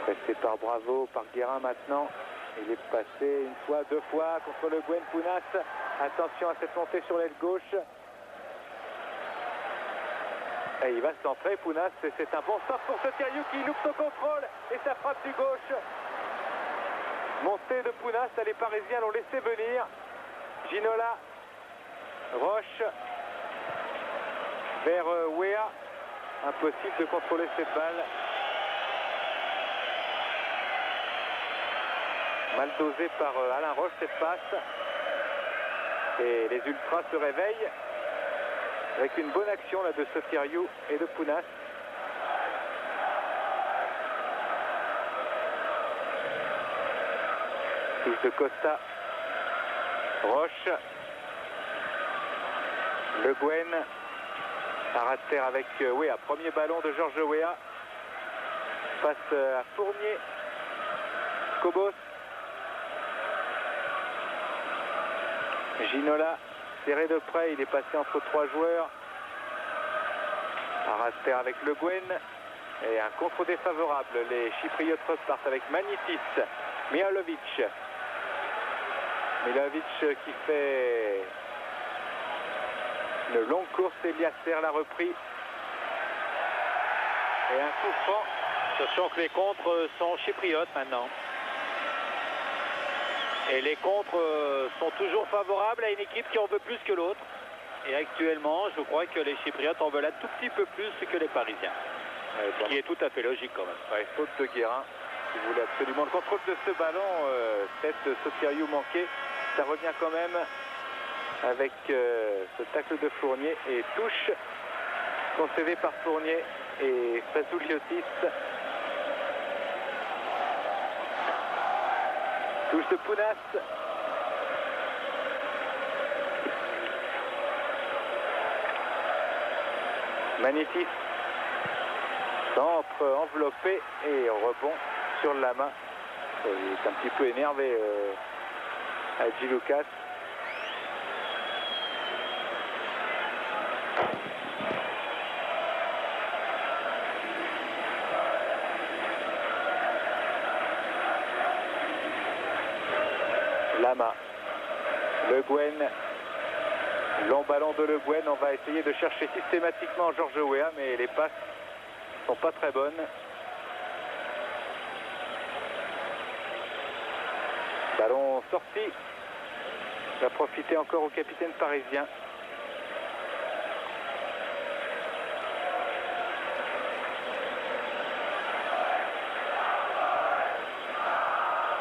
Pressé par Bravo, par Guérin maintenant. Il est passé une fois, deux fois contre le Gwen. Pounas. Attention à cette montée sur l'aile gauche. Et il va se centrer, Pounas. C'est un bon sort pour Sotiriou qui loupe son contrôle. Et sa frappe du gauche. Montée de Pounas, les Parisiens l'ont laissé venir. Ginola, Roche, vers Wea. Impossible de contrôler cette balle. Mal dosé par Alain Roche cette passe. Et les Ultras se réveillent avec une bonne action là, de Sotiriou et de Pounas. Touche de Costa. Roche. Le Gwen. À ras de terre avec Wea. Premier ballon de Georges Wea. Passe à Fournier. Kobos. Ginola. Serré de près. Il est passé entre trois joueurs. À ras de terre avec Le Gwen. Et un contre défavorable. Les Chypriotes repartent avec Manitis. Mihalovic. Mihalovic qui fait une longue course. Liasser l'a repris. Et un coup franc. Sachant que les contres sont chypriotes maintenant. Et les contres sont toujours favorables à une équipe qui en veut plus que l'autre. Et actuellement, je crois que les Chypriotes en veulent un tout petit peu plus que les Parisiens. Ce qui est tout à fait logique quand même. Ouais, faute de Guérin qui voulait absolument le contrôle de ce ballon. Tête de Sotiriou manquée. Ça revient quand même avec ce tacle de Fournier et touche concédée par Fournier et Fazouliotis. Touche de Pounas. Magnifique. Centre enveloppé et rebond sur la main. Il est un petit peu énervé Hadji Lucas. Lama. Le Gwen. Long ballon de Le Gwen. On va essayer de chercher systématiquement Georges Wea, mais les passes sont pas très bonnes. Ballon sorti. Va profiter encore au capitaine parisien.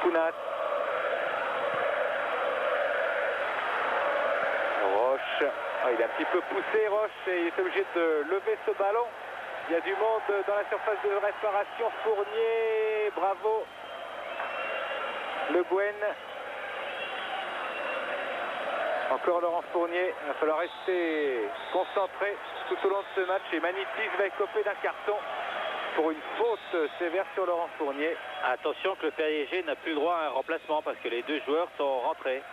Pounas. Roche. Ah, il est un petit peu poussé, Roche, et il est obligé de lever ce ballon. Il y a du monde dans la surface de réparation. Fournier, Bravo. Le Gwen. Encore Laurent Fournier, il va falloir rester concentré tout au long de ce match et Manitis va écoper d'un carton pour une faute sévère sur Laurent Fournier. Attention que le PSG n'a plus le droit à un remplacement parce que les deux joueurs sont rentrés.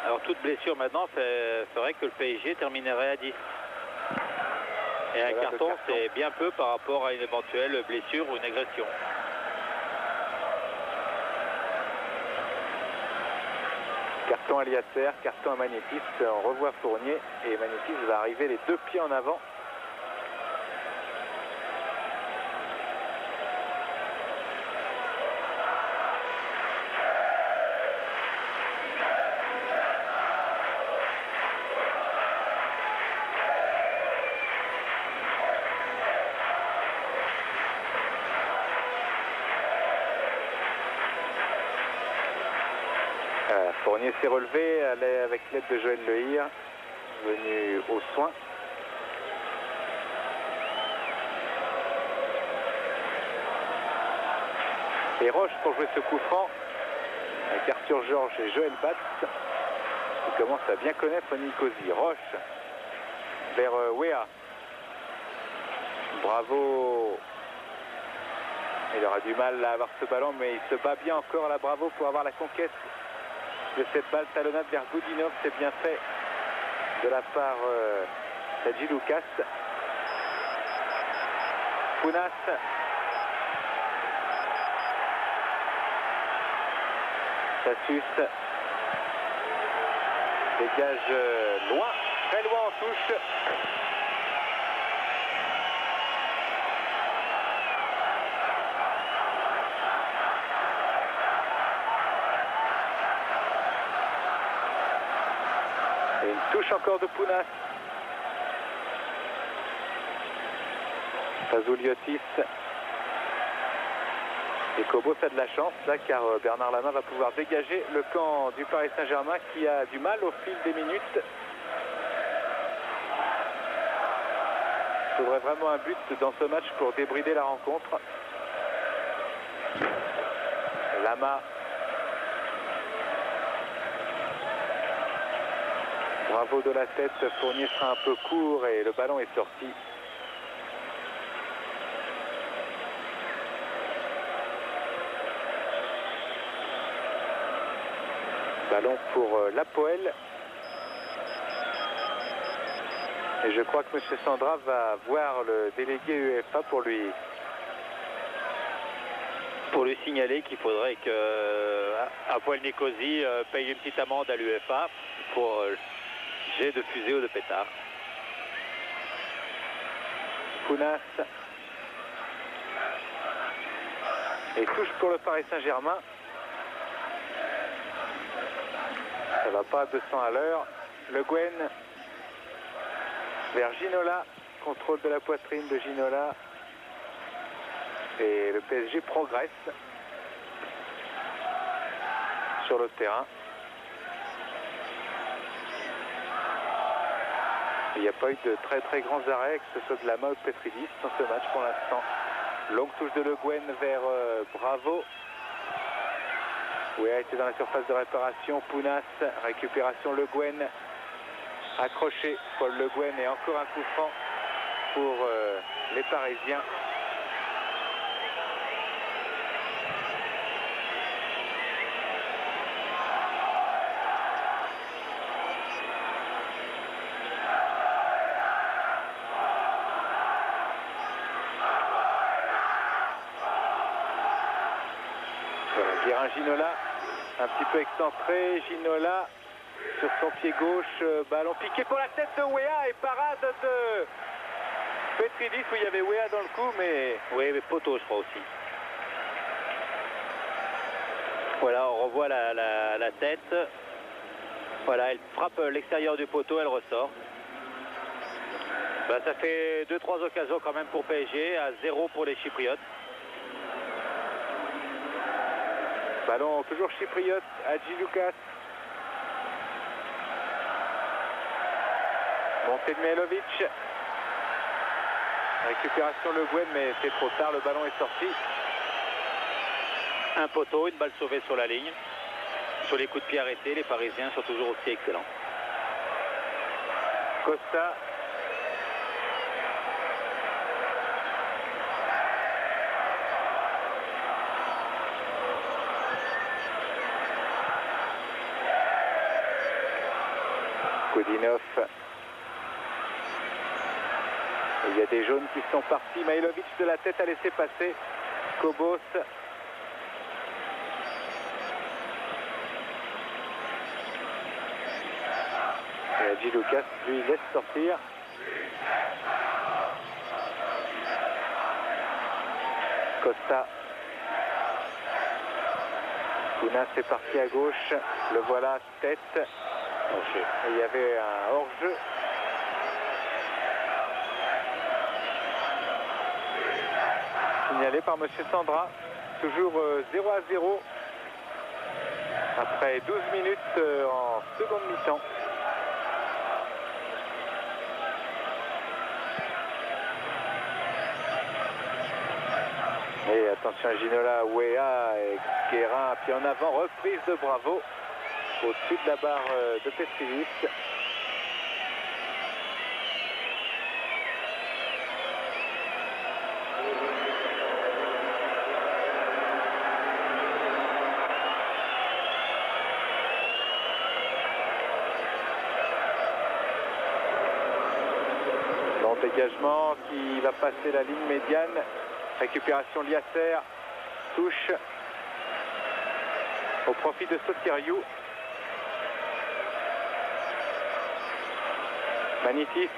Alors toute blessure maintenant ferait que le PSG terminerait à 10. Et un carton, c'est bien peu par rapport à une éventuelle blessure ou une agression. Carton à Liasser, carton à Magnétis, on revoit Fournier et Magnétis va arriver les deux pieds en avant. Fournier s'est relevé avec l'aide de Joël Lehir, venu aux soins. Et Roche pour jouer ce coup franc, avec Arthur Georges et Joël Batz, qui commence à bien connaître Nicosie. Roche vers Wea. Bravo. Il aura du mal à avoir ce ballon, mais il se bat bien encore là. Bravo pour avoir la conquête de cette balle talonnade vers Goudinov. C'est bien fait de la part d'Adji Lucas. Pounas. Sassus. Dégage loin, très loin en touche. Et une touche encore de Pounas. Pazouliotis. Et Kobos a de la chance là car Bernard Lama va pouvoir dégager le camp du Paris Saint-Germain qui a du mal au fil des minutes. Il faudrait vraiment un but dans ce match pour débrider la rencontre. Lama. Bravo de la tête, Fournier sera un peu court et le ballon est sorti. Ballon pour l'Apoel. Et je crois que M. Sandra va voir le délégué UEFA pour lui signaler qu'il faudrait que Apoel Nicosie paye une petite amende à l'UEFA pour jet de fusée ou de pétard. Pounas. Et touche pour le Paris Saint-Germain. Ça va pas à 200 à l'heure. Le Guen vers Ginola. Contrôle de la poitrine de Ginola. Et le PSG progresse sur le terrain. Il n'y a pas eu de très grands arrêts, que ce soit de Lama ou de Petridis dans ce match pour l'instant. Longue touche de Le Guen vers Bravo. Wea était dans la surface de réparation. Pounas, récupération Le Guen. Accroché, Paul Le Guen et encore un coup franc pour les Parisiens. Guérin Ginola, un petit peu excentré. Ginola sur son pied gauche, ballon piqué pour la tête de Wea et parade de Petridis où il y avait Wea dans le coup, mais... Oui, mais poteau je crois aussi. Voilà, on revoit la tête. Voilà, elle frappe l'extérieur du poteau, elle ressort. Ben, ça fait 2-3 occasions quand même pour PSG, à 0 pour les Chypriotes. Ballon toujours chypriote, Hadji Lucas. Montée de Mihailovic. Récupération Le Guen, mais c'est trop tard, le ballon est sorti. Un poteau, une balle sauvée sur la ligne. Sur les coups de pied arrêtés, les Parisiens sont toujours aussi excellents. Costa. Goudinov. Il y a des jaunes qui sont partis. Mihailovic de la tête a laissé passer. Kobos. Et Hadji Lucas lui laisse sortir. Costa. Kounas est parti à gauche. Le voilà tête. Et il y avait un hors-jeu. Signalé par M. Sandra. Toujours 0-0. Après 12 minutes en seconde mi-temps. Et attention à Ginola, Weah et Guérin, puis en avant, reprise de Bravo au-dessus de la barre de Pescilis. Bon dégagement qui va passer la ligne médiane. Récupération Liasser, touche au profit de Sotiriou. Manitis,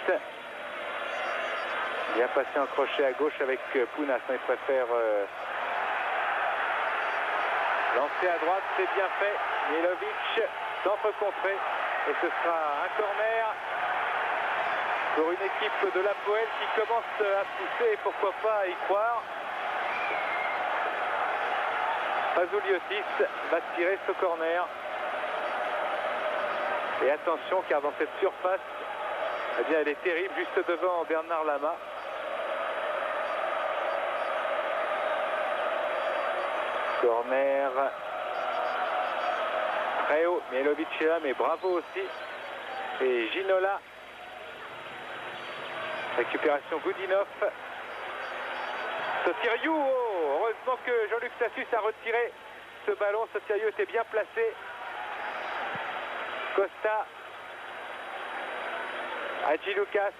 bien passé en crochet à gauche avec Pounas, mais il préfère lancer à droite, c'est bien fait. Mihailovic, centre contré, et ce sera un corner pour une équipe de l'Hapoel qui commence à pousser et pourquoi pas à y croire. Pazuliotis va tirer ce corner. Et attention car dans cette surface, eh bien, elle est terrible juste devant Bernard Lama. Corner très haut. Mihailovic est là, mais Bravo aussi. Et Ginola. Récupération Goudinov. Sotiriou, oh, heureusement que Jean-Luc Sassus a retiré ce ballon. Sotiriou était bien placé. Costa. Hadji Lucas.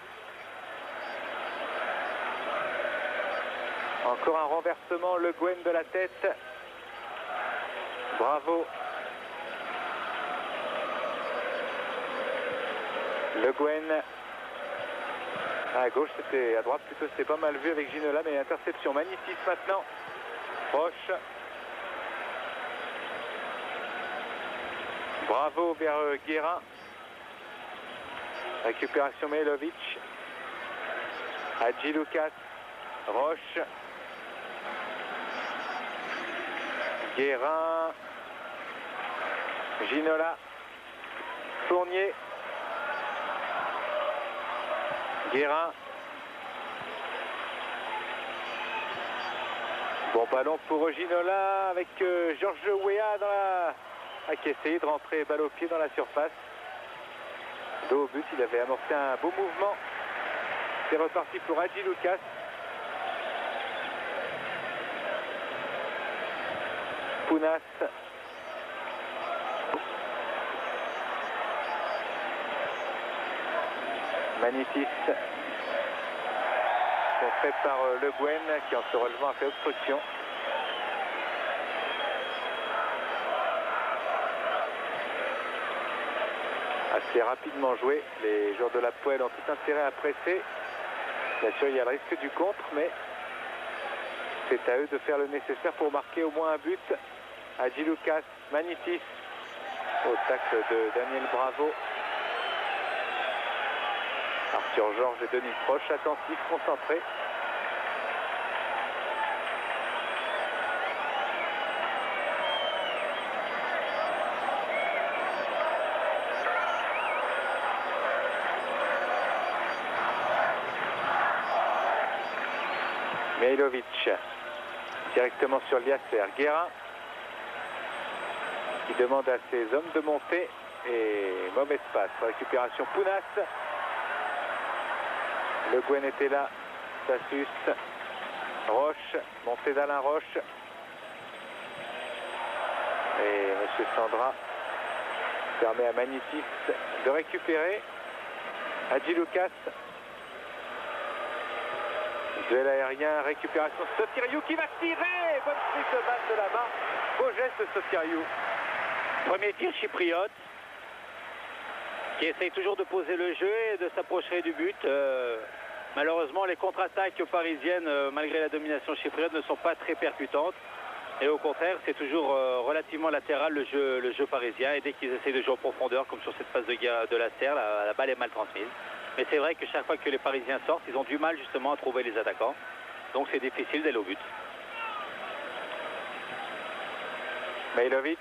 Encore un renversement, Le Guen de la tête. Bravo. Le Guen. À gauche, c'était à droite plutôt, c'était pas mal vu avec Ginola, mais interception. Manitis maintenant. Proche. Bravo vers Guérin. Récupération Mihailovic. Hadji Lucas. Roche. Guérin. Ginola. Fournier. Guérin. Bon ballon pour Ginola avec Georges Weah qui a essayé de rentrer balle au pied dans la surface. Dos au but, il avait amorcé un beau mouvement. C'est reparti pour Hadji Lucas. Pounas. Manitis. Contré par Le Guen qui en se relevant a fait obstruction. Assez rapidement joué. Les joueurs de l'Hapoel ont tout intérêt à presser. Bien sûr, il y a le risque du contre, mais c'est à eux de faire le nécessaire pour marquer au moins un but. Hadji Lucas, Manitis au tacle de Daniel Bravo. Arthur Georges et Denis Proche, attentifs, concentrés. Mihailovic directement sur Liasser. Guérin. qui demande à ses hommes de monter. Et mauvaise passe. Récupération Pounas. Le Gwen était là. Tassus. Roche. Montée d'Alain Roche. Et M. Sandra permet à Magnitis de récupérer. Hadji Lucas. Duel aérien, récupération Sotiriou qui va tirer. Bonne prise de balle de la main. Beau geste de Sotiriou. Premier tir chypriote qui essaye toujours de poser le jeu et de s'approcher du but. Malheureusement, les contre-attaques parisiennes, malgré la domination chypriote, ne sont pas très percutantes. Et au contraire, c'est toujours relativement latéral le jeu parisien. Et dès qu'ils essayent de jouer en profondeur, comme sur cette phase de la serre, la balle est mal transmise. Mais c'est vrai que chaque fois que les Parisiens sortent, ils ont du mal justement à trouver les attaquants. Donc c'est difficile d'aller au but. Mejlovic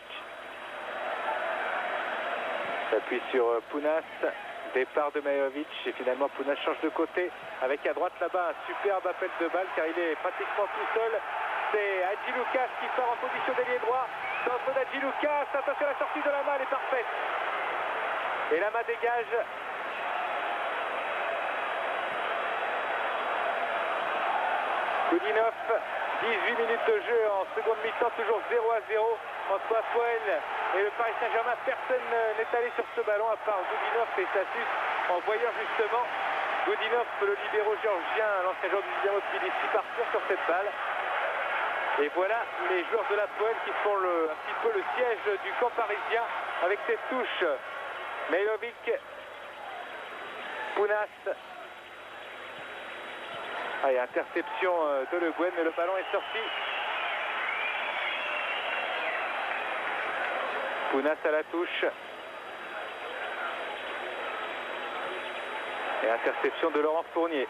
s'appuie sur Pounas. Départ de Mejlovic et finalement Pounas change de côté avec à droite là-bas un superbe appel de balle car il est pratiquement tout seul. C'est Hadji Lucas qui part en position d'ailier droit. Centre d'Hadji Lucas. Attention, la sortie de la main, elle est parfaite. Et la main dégage. Goudinov, 18 minutes de jeu en seconde mi-temps, toujours 0-0 entre Apoel et le Paris Saint-Germain. Personne n'est allé sur ce ballon à part Goudinov et Tassus en voyant justement Goudinov, le libéro géorgien, l'ancien joueur du libéro de Tbilissi, partir sur cette balle. Et voilà les joueurs de l'Apoel qui font un petit peu le siège du camp parisien avec cette touche. Mejlovic, Pounas. Et interception de Le Guen, mais le ballon est sorti. Pounas à la touche. Et interception de Laurent Fournier.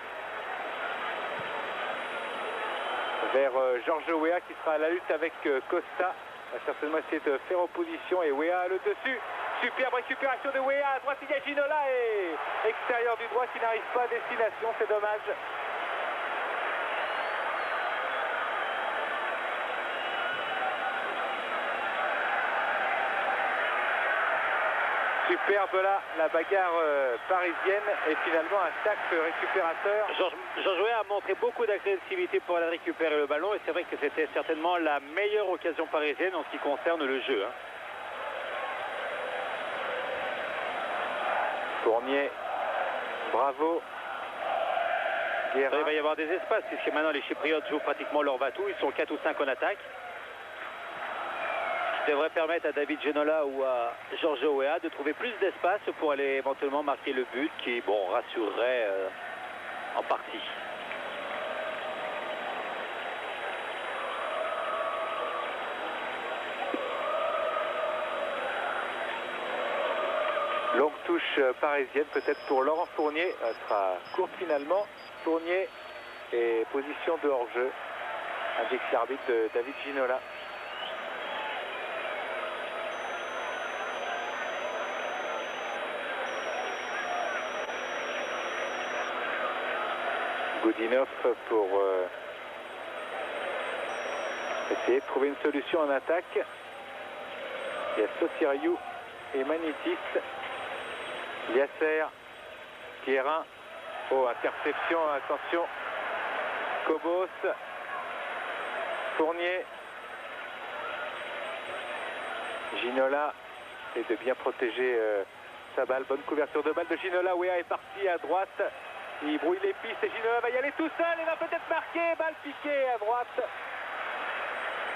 Vers Georges Weah qui sera à la lutte avec Costa. Il va certainement essayer de faire opposition et Weah a le dessus. Superbe récupération de Weah. À droite, il y a Ginola et extérieur du droit qui n'arrive pas à destination. C'est dommage. Superbe là, la bagarre parisienne et finalement un tacle récupérateur. Georges Weah a montré beaucoup d'agressivité pour aller récupérer le ballon et c'est vrai que c'était certainement la meilleure occasion parisienne en ce qui concerne le jeu. Fournier, bravo. Guérin. Il va y avoir des espaces puisque maintenant les Chypriotes jouent pratiquement leur va-tout. Ils sont 4 ou 5 en attaque. Devrait permettre à David Ginola ou à Georges Weah de trouver plus d'espace pour aller éventuellement marquer le but qui, bon, rassurerait en partie. Longue touche parisienne peut-être pour Laurent Fournier. Elle sera courte finalement. Fournier et position de hors-jeu. Indique l'arbitre de David Ginola. Goudinov pour essayer de trouver une solution en attaque. Il y a Sotiriou et Magnitis. Liasser, Guérin. Oh, interception, attention. Cobos. Fournier. Ginola essaie de bien protéger sa balle. Bonne couverture de balle de Ginola. Weah est parti à droite. Il brouille les pistes et Ginola va y aller tout seul et va peut-être marquer. Balle piquée à droite.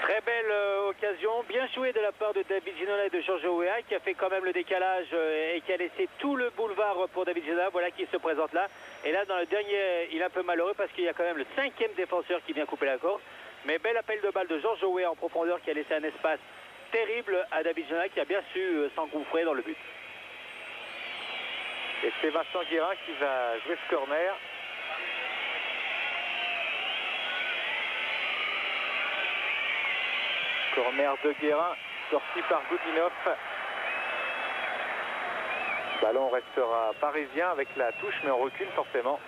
Très belle occasion, bien joué de la part de David Ginola et de Georges Weah qui a fait quand même le décalage et qui a laissé tout le boulevard pour David Ginola. Voilà qui se présente là. Et là dans le dernier, il est un peu malheureux parce qu'il y a quand même le 5e défenseur qui vient couper la course. Mais bel appel de balle de Georges Weah en profondeur qui a laissé un espace terrible à David Ginola qui a bien su s'engouffrer dans le but. Et c'est Vincent Guérin qui va jouer ce corner. Corner de Guérin, sorti par Goudinov. Ballon restera parisien avec la touche, mais on recule forcément.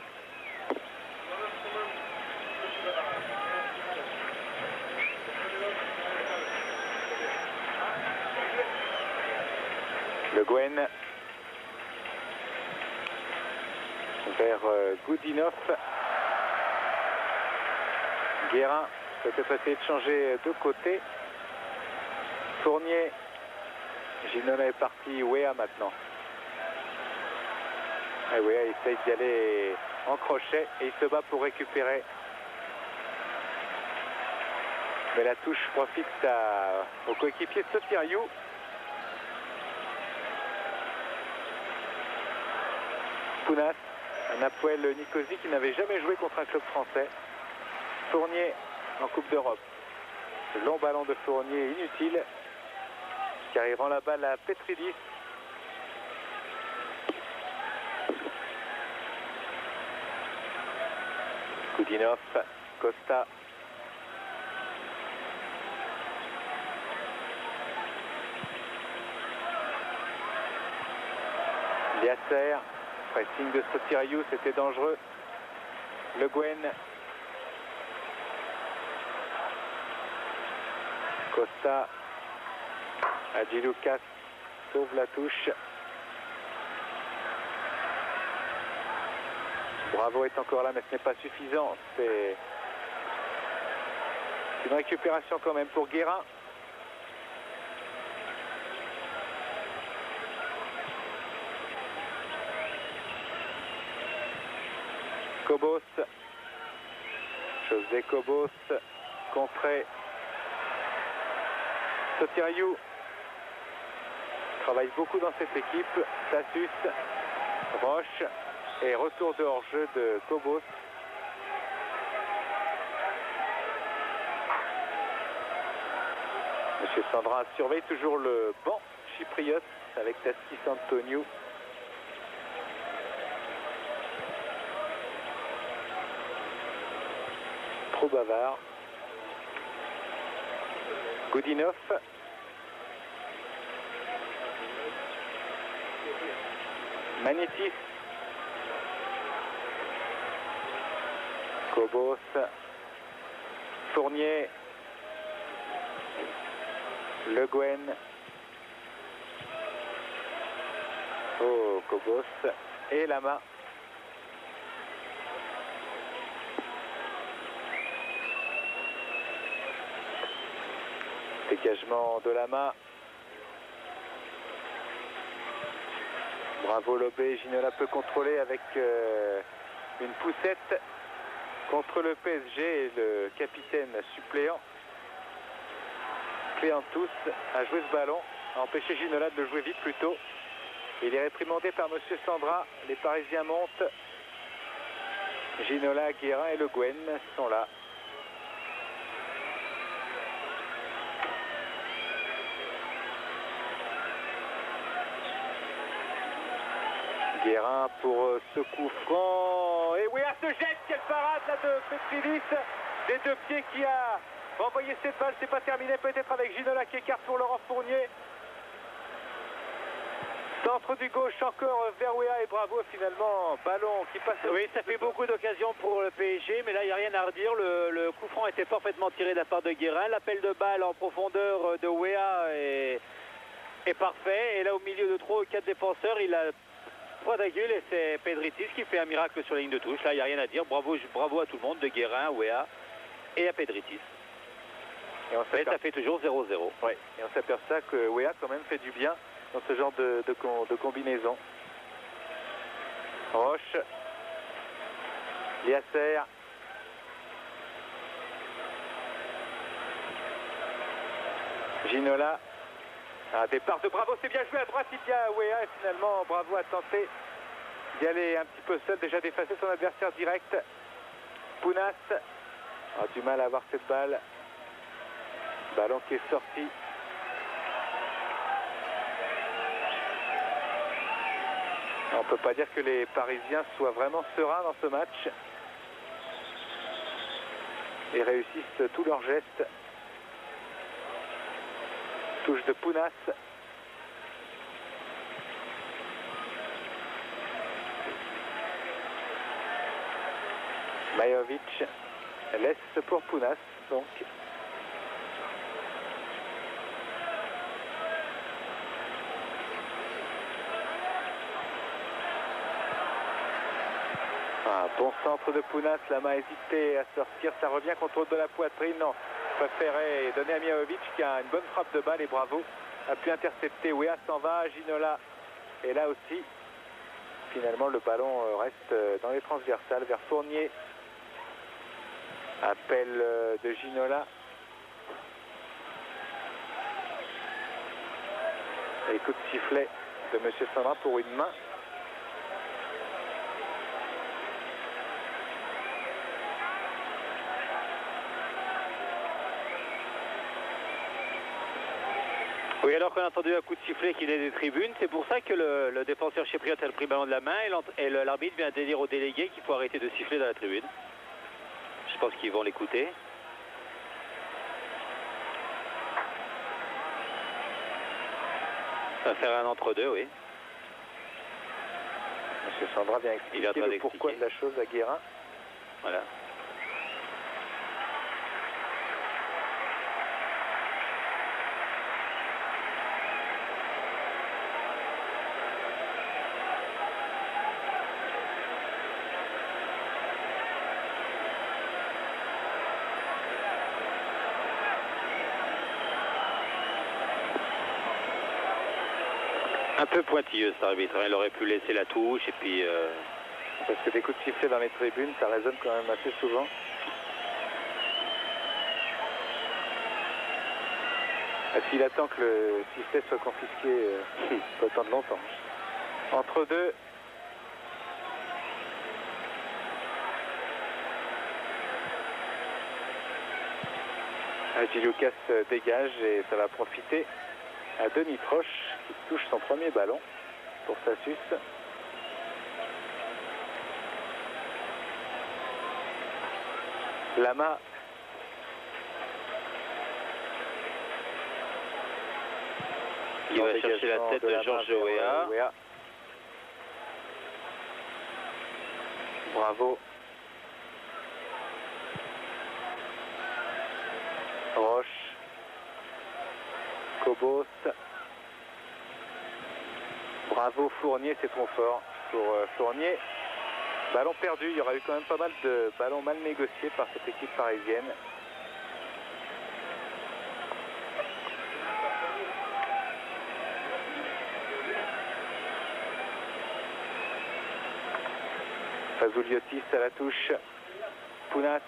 Le Gwen vers Goudinov. Guérin peut-être essayer de changer de côté. Fournier. Ginola est parti. Wea maintenant. Et Wea essaye d'y aller en crochet et il se bat pour récupérer. Mais la touche profite au coéquipier Sotiriou. Pounas, un Apoel Nicosie qui n'avait jamais joué contre un club français. Fournier en Coupe d'Europe. Le long ballon de Fournier inutile car il rend la balle à Petridis. Goudinov, Costa. Liasser, pressing de Sotiriou, c'était dangereux. Le Gwen. Costa. Hadji Lucas sauve la touche. Bravo est encore là, mais ce n'est pas suffisant. C'est une récupération quand même pour Guérin. Cobos. José Cobos. Contré. Sotiriou travaille beaucoup dans cette équipe. Tassus. Roche. Et retour de hors-jeu de Cobos. Monsieur Sandra surveille toujours le banc chypriote avec Tassis Antoniou. Trop bavard. Goudinov. Magnétis. Cobos. Fournier. Le Gwen. Oh, Cobos. Et Lama. Dégagement de Lama. Bravo Lobé. Ginola peut contrôler avec une poussette contre le PSG et le capitaine suppléant. Cléantus a joué ce ballon, a empêché Ginola de le jouer vite plus tôt. Il est réprimandé par Monsieur Sandra. Les Parisiens montent. Ginola, Guérin et Le Guen sont là. Guérin pour ce coup franc. Et oui, se jette, quelle parade là de Petridis. Des deux pieds qui a renvoyé cette balle. C'est pas terminé, peut-être avec Ginola qui écarte pour Laurent Fournier. Centre du gauche encore vers Wea et bravo finalement. Ballon qui passe. Oui, ça fait beaucoup d'occasions pour le PSG, mais là il n'y a rien à redire. Le coup franc était parfaitement tiré de la part de Guérin. L'appel de balle en profondeur de Wea est parfait. Et là au milieu de 3 ou 4 défenseurs, il a quadragule et c'est Pedritis qui fait un miracle sur la ligne de touche. Là il n'y a rien à dire. Bravo à tout le monde, de Guérin, Wea et à Pedritis. Et ça fait toujours 0-0. Ouais. Et on s'aperçoit que Wea quand même fait du bien dans ce genre de combinaison. Roche. Liasser. Ginola. Un départ de Bravo, c'est bien joué à droite, il y a Wea et finalement Bravo a tenté d'y aller un petit peu seul, déjà d'effacer son adversaire direct. Pounas a du mal à avoir cette balle. Ballon qui est sorti. On ne peut pas dire que les Parisiens soient vraiment sereins dans ce match et réussissent tous leurs gestes. Touche de Pounas. Majovic laisse pour Pounas donc. Un bon centre de Pounas, la main hésité à sortir, ça revient, contrôle de la poitrine, non, préférait donner à Mihaovic qui a une bonne frappe de balle et bravo, a pu intercepter, Weah s'en va, Ginola est là aussi, finalement le ballon reste dans les transversales vers Fournier, appel de Ginola, et coup de sifflet de M. Sandra pour une main. Oui, alors qu'on a entendu un coup de sifflet qui venait des tribunes, c'est pour ça que le défenseur chypriote a pris le ballon de la main et l'arbitre vient de dire au délégué qu'il faut arrêter de siffler dans la tribune. Je pense qu'ils vont l'écouter. Ça va faire un entre-deux, oui. M. Sandra vient expliquer le pourquoi de la chose à Guérin. Voilà. Un peu pointilleux cet arbitre, il aurait pu laisser la touche et puis... Parce que des coups de sifflet dans les tribunes, ça résonne quand même assez souvent. S'il attend que le sifflet soit confisqué, il peut attendre longtemps. Entre deux. Gilles Lucas dégage et ça va profiter à Denis Proche qui touche son premier ballon pour Sassus. Lama. Il va chercher la tête de Georges Weah. Bravo. Roche. Cobos. Bravo Fournier, c'est trop fort pour Fournier. Ballon perdu, il y aura eu quand même pas mal de ballons mal négociés par cette équipe parisienne. Fazuliotis à la touche. Pounas.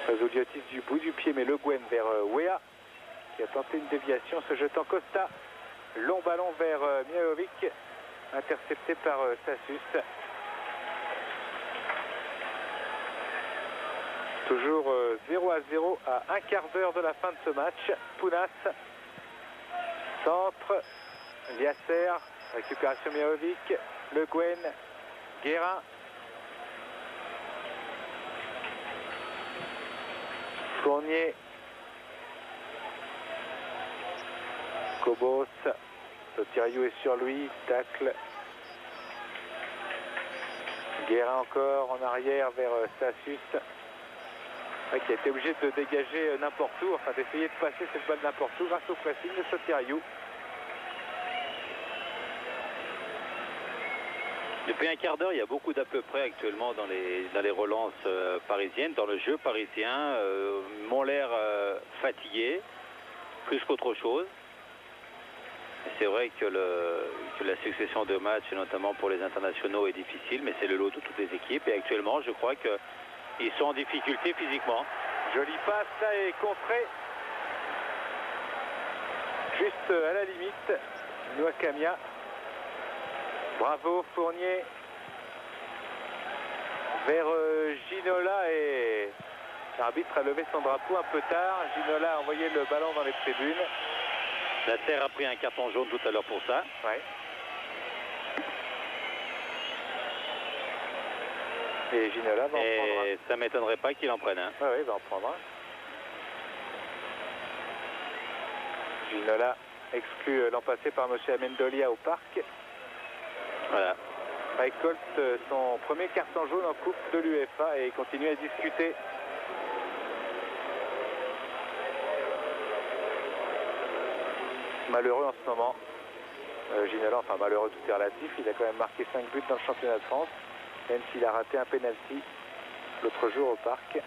Fazuliotis du bout du pied, mais Le Guen vers Weah qui a tenté une déviation, se jetant Costa. Long ballon vers Mihaovic, intercepté par Sassus. Toujours 0-0 à un quart d'heure de la fin de ce match. Pounas, centre, Liasser, récupération Mihaovic, Le Guen, Guérin. Fournier, Cobos, Sotiriou est sur lui, tacle. Guérin encore en arrière vers Sassus, qui a été obligé de dégager n'importe où, enfin d'essayer de passer cette balle n'importe où grâce au pressing de Sotiriou. Depuis un quart d'heure, il y a beaucoup d'à peu près actuellement dans les relances parisiennes, dans le jeu parisien. M'ont l'air fatigués, plus qu'autre chose. C'est vrai que la succession de matchs, notamment pour les internationaux, est difficile, mais c'est le lot de toutes les équipes. Et actuellement, je crois qu'ils sont en difficulté physiquement. Jolie passe, ça est contré. Juste à la limite, Nwakania. Bravo Fournier. Vers Ginola et l'arbitre a levé son drapeau un peu tard. Ginola a envoyé le ballon dans les tribunes. La Terre a pris un carton jaune tout à l'heure pour ça. Ouais. Et Ginola va en prendre un. Et ça ne m'étonnerait pas qu'il en prenne un. Oui, il va en prendre un. Ginola exclu l'an passé par M. Amendolia au parc. Voilà. Récolte son premier carton jaune en coupe de l'UEFA et continue à discuter. Malheureux en ce moment. Ginola, enfin malheureux, tout est relatif, il a quand même marqué 5 buts dans le championnat de France, même s'il a raté un penalty l'autre jour au parc.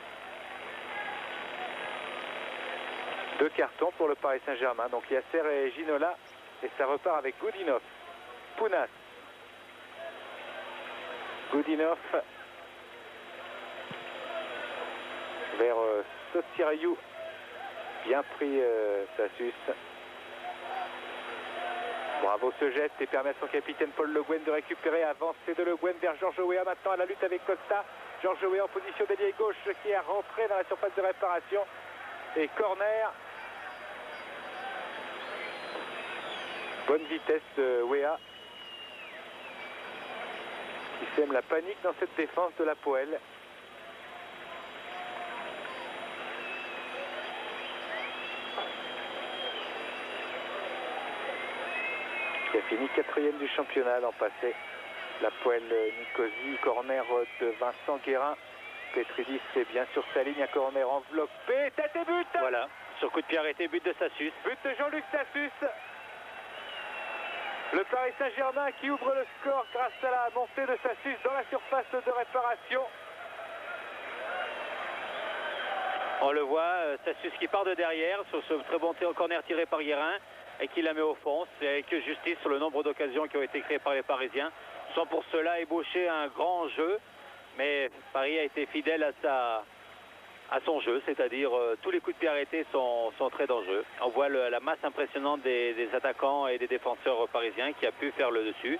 2 cartons pour le Paris Saint-Germain, donc Yasser et Ginola, et ça repart avec Goudinov, Pounas, Goudinov vers Sotiriou, bien pris Sassus. Bravo ce geste et permet à son capitaine Paul Le Guen de récupérer, avancée de Le Guen vers Georges Weah maintenant à la lutte avec Costa. Georges Weah en position d'ailier gauche qui est rentré dans la surface de réparation et corner. Bonne vitesse de Weah qui sème la panique dans cette défense de la Poelle. Qui a fini 4e du championnat l'an passé. La Poelle Nicosie, corner de Vincent Guérin. Petridis est bien sur sa ligne, un corner enveloppé, tête et but. Voilà, sur coup de pied arrêté, but de Sassus. But de Jean-Luc Sassus. Le Paris Saint-Germain qui ouvre le score grâce à la montée de Sassus dans la surface de réparation. On le voit, Sassus qui part de derrière sur ce très bon corner tiré par Guérin et qui la met au fond. C'est avec justice sur le nombre d'occasions qui ont été créées par les Parisiens, sans pour cela ébaucher un grand jeu. Mais Paris a été fidèle à son jeu, c'est-à-dire tous les coups de pied arrêtés sont très dangereux. On voit la masse impressionnante des attaquants et des défenseurs parisiens qui a pu faire le dessus.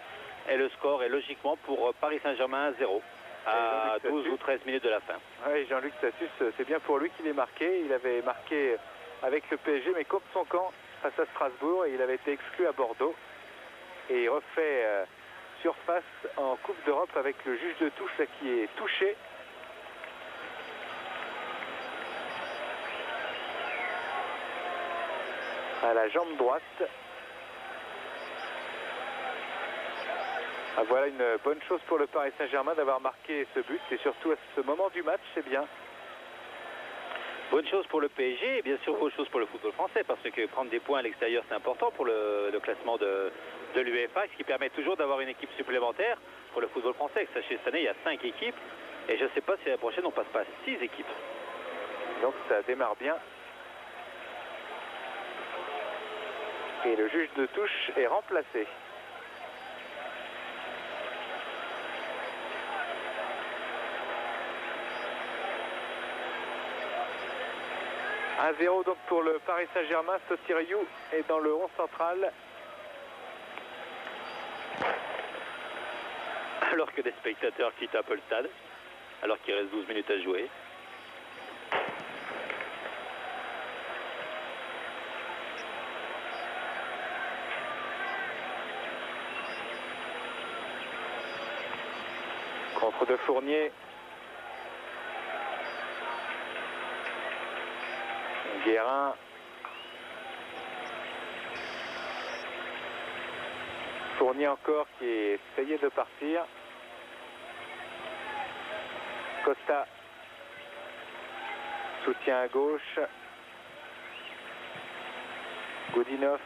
Et le score est logiquement pour Paris Saint-Germain 0 à 12 ou 13 minutes de la fin. Oui, Jean-Luc Sassus, c'est bien pour lui qu'il est marqué. Il avait marqué avec le PSG, mais contre son camp face à Strasbourg, et il avait été exclu à Bordeaux. Et il refait surface en Coupe d'Europe avec le juge de touche là, qui est touché. À la jambe droite. Ah, voilà une bonne chose pour le Paris Saint-Germain d'avoir marqué ce but, et surtout à ce moment du match, c'est bien. Bonne chose pour le PSG et bien sûr bonne chose pour le football français, parce que prendre des points à l'extérieur c'est important pour le classement de l'UEFA, ce qui permet toujours d'avoir une équipe supplémentaire pour le football français. Sachez, cette année il y a 5 équipes et je ne sais pas si la prochaine on passe pas à 6 équipes. Donc ça démarre bien. Et le juge de touche est remplacé. « 1-0 donc pour le Paris Saint-Germain. Sotiriou est dans le rond central. » Alors que des spectateurs quittent un peu le stade, alors qu'il reste 12 minutes à jouer. Contre de Fournier. Guérin. Fournier encore qui essayait de partir. Costa. Soutien à gauche. Goudinov.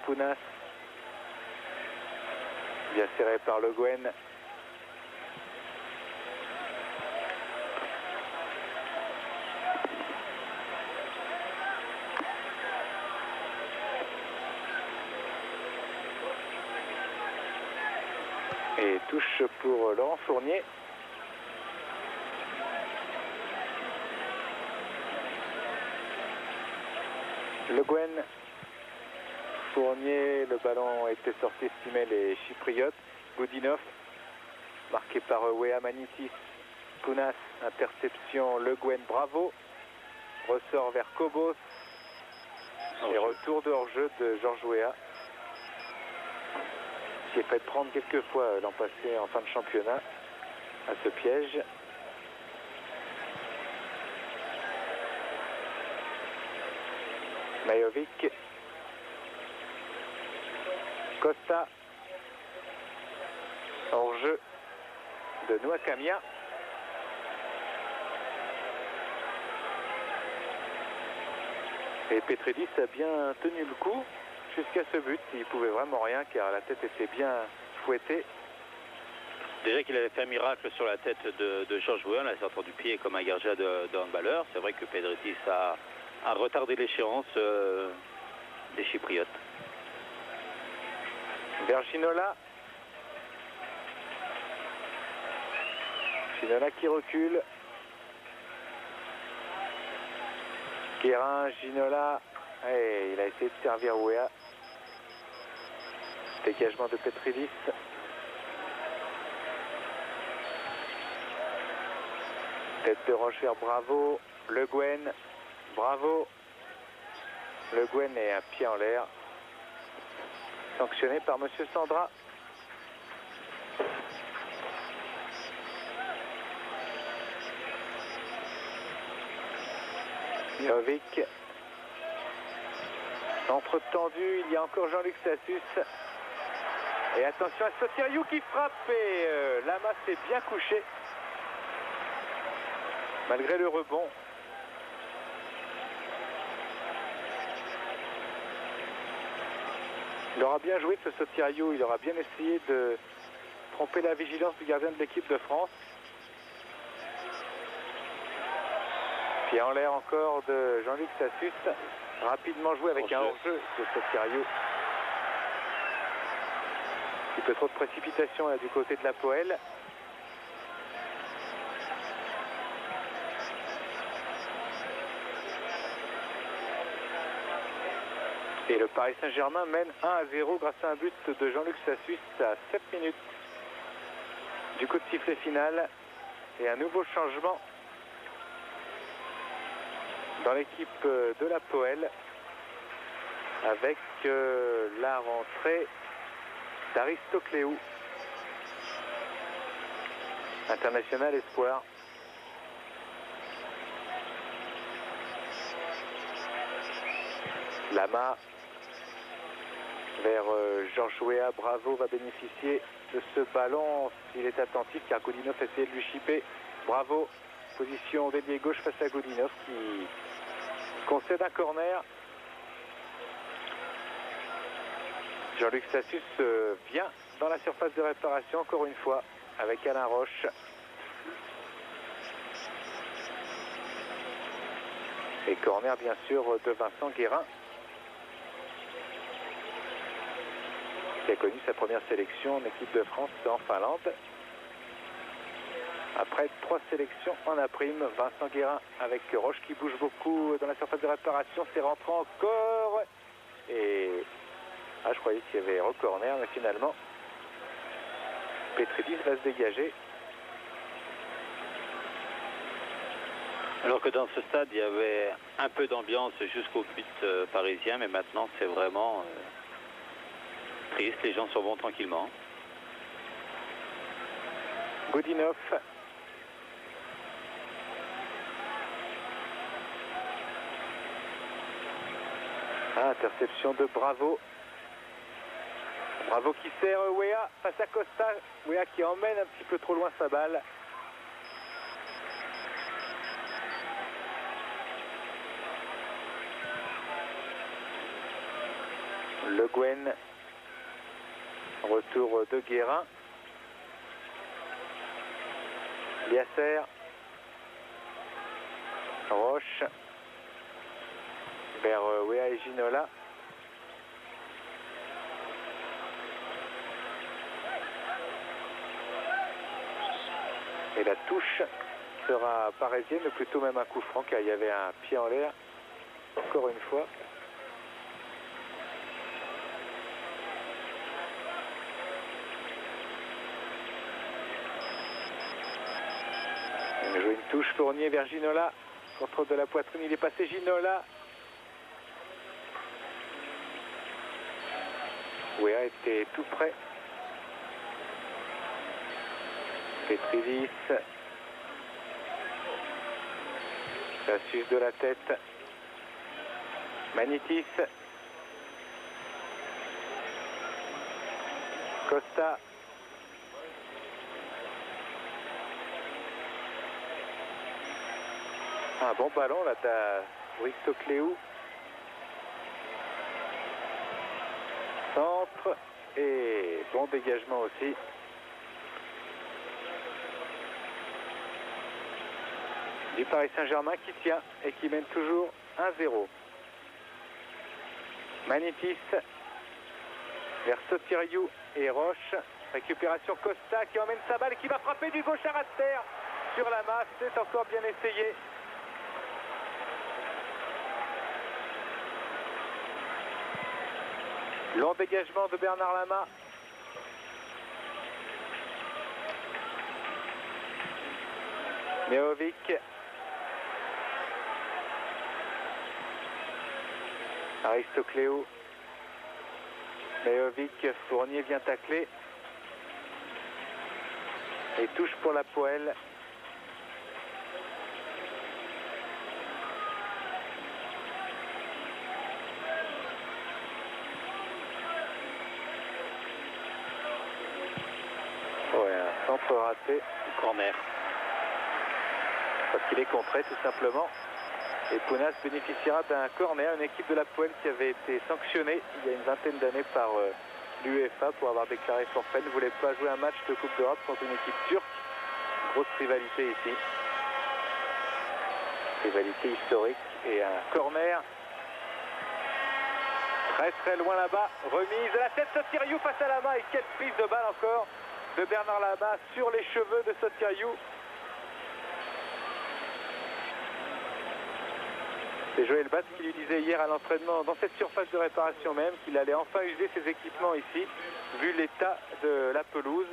Pounas. Bien serré par Le Guen. Et touche pour Laurent Fournier. Le Guen. Fournier, le ballon était sorti, estimaient les Chypriotes. Goudinov, marqué par Weah Manitis. Pounas, interception, Le Guen, bravo. Ressort vers Cobos. Et retour de hors-jeu de Georges Weah, qui est fait prendre quelques fois l'an passé en fin de championnat à ce piège. Majovic. Costa. Hors-jeu de Nouakamia. Et Petridis a bien tenu le coup jusqu'à ce but. Il pouvait vraiment rien car la tête était bien fouettée. Déjà qu'il avait fait un miracle sur la tête de Georges Weah, la sortant du pied comme un gardien de handballeur. C'est vrai que Pedritis a retardé l'échéance des Chypriotes. Vers Ginola. Ginola qui recule. Guérin, Ginola. Et il a essayé de servir Weah. Dégagement de Petridis. Tête de Roche vers Bravo. Le Guen. Bravo. Le Guen est un pied en l'air. Sanctionné par Monsieur Sandra. Jovic. Centre tendu, il y a encore Jean-Luc Sassus. Et attention à Sotiriou qui frappe et Lama s'est bien couché. Malgré le rebond. Il aura bien joué ce Sotiriou, il aura bien essayé de tromper la vigilance du gardien de l'équipe de France. Pied en l'air encore de Jean-Luc Sassus. Rapidement joué avec un hors-jeu de Sotiriou. Un peu trop de précipitation là, du côté de la Poelle. Et le Paris Saint-Germain mène 1-0 grâce à un but de Jean-Luc Sassus à 7 minutes du coup de sifflet final. Et un nouveau changement dans l'équipe de la Poelle avec la rentrée d'Aristocléou, international espoir. Lama vers Georges Weah. Bravo va bénéficier de ce ballon s'il est attentif car Goudinov essaie de lui chipper. Bravo, position d'ailier gauche face à Goudinov qui concède un corner. Jean-Luc Sassus vient dans la surface de réparation encore une fois avec Alain Roche. Et corner bien sûr de Vincent Guérin, qui a connu sa première sélection en équipe de France en Finlande. Après 3 sélections en A-prime, Vincent Guérin avec Roche qui bouge beaucoup dans la surface de réparation, c'est rentrant encore. Et je croyais qu'il y avait corner, mais finalement Petridis va se dégager. Alors que dans ce stade, il y avait un peu d'ambiance jusqu'au but parisien, mais maintenant c'est vraiment triste, les gens s'en vont tranquillement. Goudinov. Interception de Bravo. Bravo qui sert Weah face à Costa. Weah qui emmène un petit peu trop loin sa balle. Le Guen. Retour de Guérin. Liasser. Roche. Vers Weah et Ginola. Et la touche sera parisienne, ou plutôt même un coup franc, car il y avait un pied en l'air, encore une fois. Il a joué une touche, Fournier vers Ginola. Contrôle de la poitrine, il est passé Ginola. Weah était tout près. Petridis. Sassus de la tête. Magnitis. Costa. Un bon ballon là, t'as Aristocléou. centre et bon dégagement aussi. Du Paris Saint-Germain qui tient et qui mène toujours 1-0. Manitis vers Sotiriou et Roche. Récupération Costa qui emmène sa balle, qui va frapper du gauche à ras de terre sur la masse. C'est encore bien essayé. Long dégagement de Bernard Lama. Meovic. Aristocléou. Meovic, Fournier vient tacler. Et touche pour la Poelle. Ouais, un centre raté. Corner. Parce qu'il est contré tout simplement. Et Pounas bénéficiera d'un corner, une équipe de la Poelle qui avait été sanctionnée il y a une vingtaine d'années par l'UEFA pour avoir déclaré forfait. Ne voulait pas jouer un match de Coupe d'Europe contre une équipe turque. Grosse rivalité ici. Rivalité historique et un corner. Très très loin là-bas. Remise à la tête Sotiriou face à Lama. Et quelle prise de balle encore de Bernard Lama sur les cheveux de Sotiriou. C'est Joël Basse qui lui disait hier à l'entraînement, dans cette surface de réparation même, qu'il allait enfin user ses équipements ici, vu l'état de la pelouse.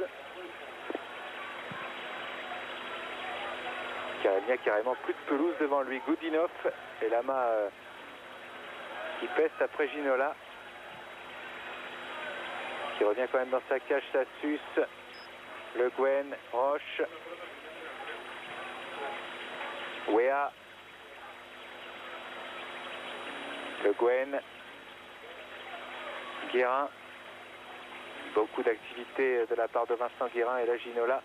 Car il n'y a carrément plus de pelouse devant lui. Goudinov et Lama qui peste après Ginola. Qui revient quand même dans sa cage, Sassus, Le Guen, Roche, Wea. Le Guen, Guérin, beaucoup d'activité de la part de Vincent Guérin et la Ginola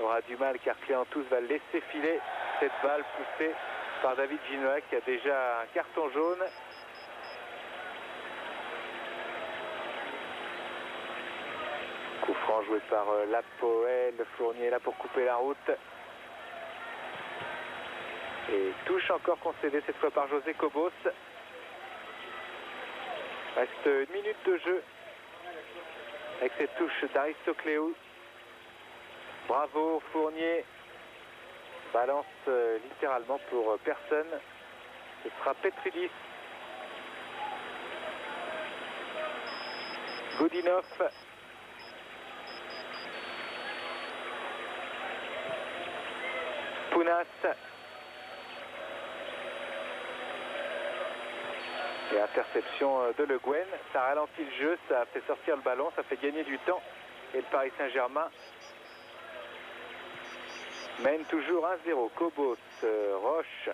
aura du mal car Cléantous va laisser filer cette balle poussée par David Ginola qui a déjà un carton jaune. Coup franc joué par la Poelle, Fournier là pour couper la route. Et touche encore concédée cette fois par José Cobos. Reste une minute de jeu avec cette touche d'Aristocléou. Bravo Fournier. Balance littéralement pour personne. Ce sera Petridis. Goudinov. Pounas. Et interception de Le Guen, ça ralentit le jeu, ça fait sortir le ballon, ça fait gagner du temps. Et le Paris Saint-Germain mène toujours 1-0. Cobos, Roche,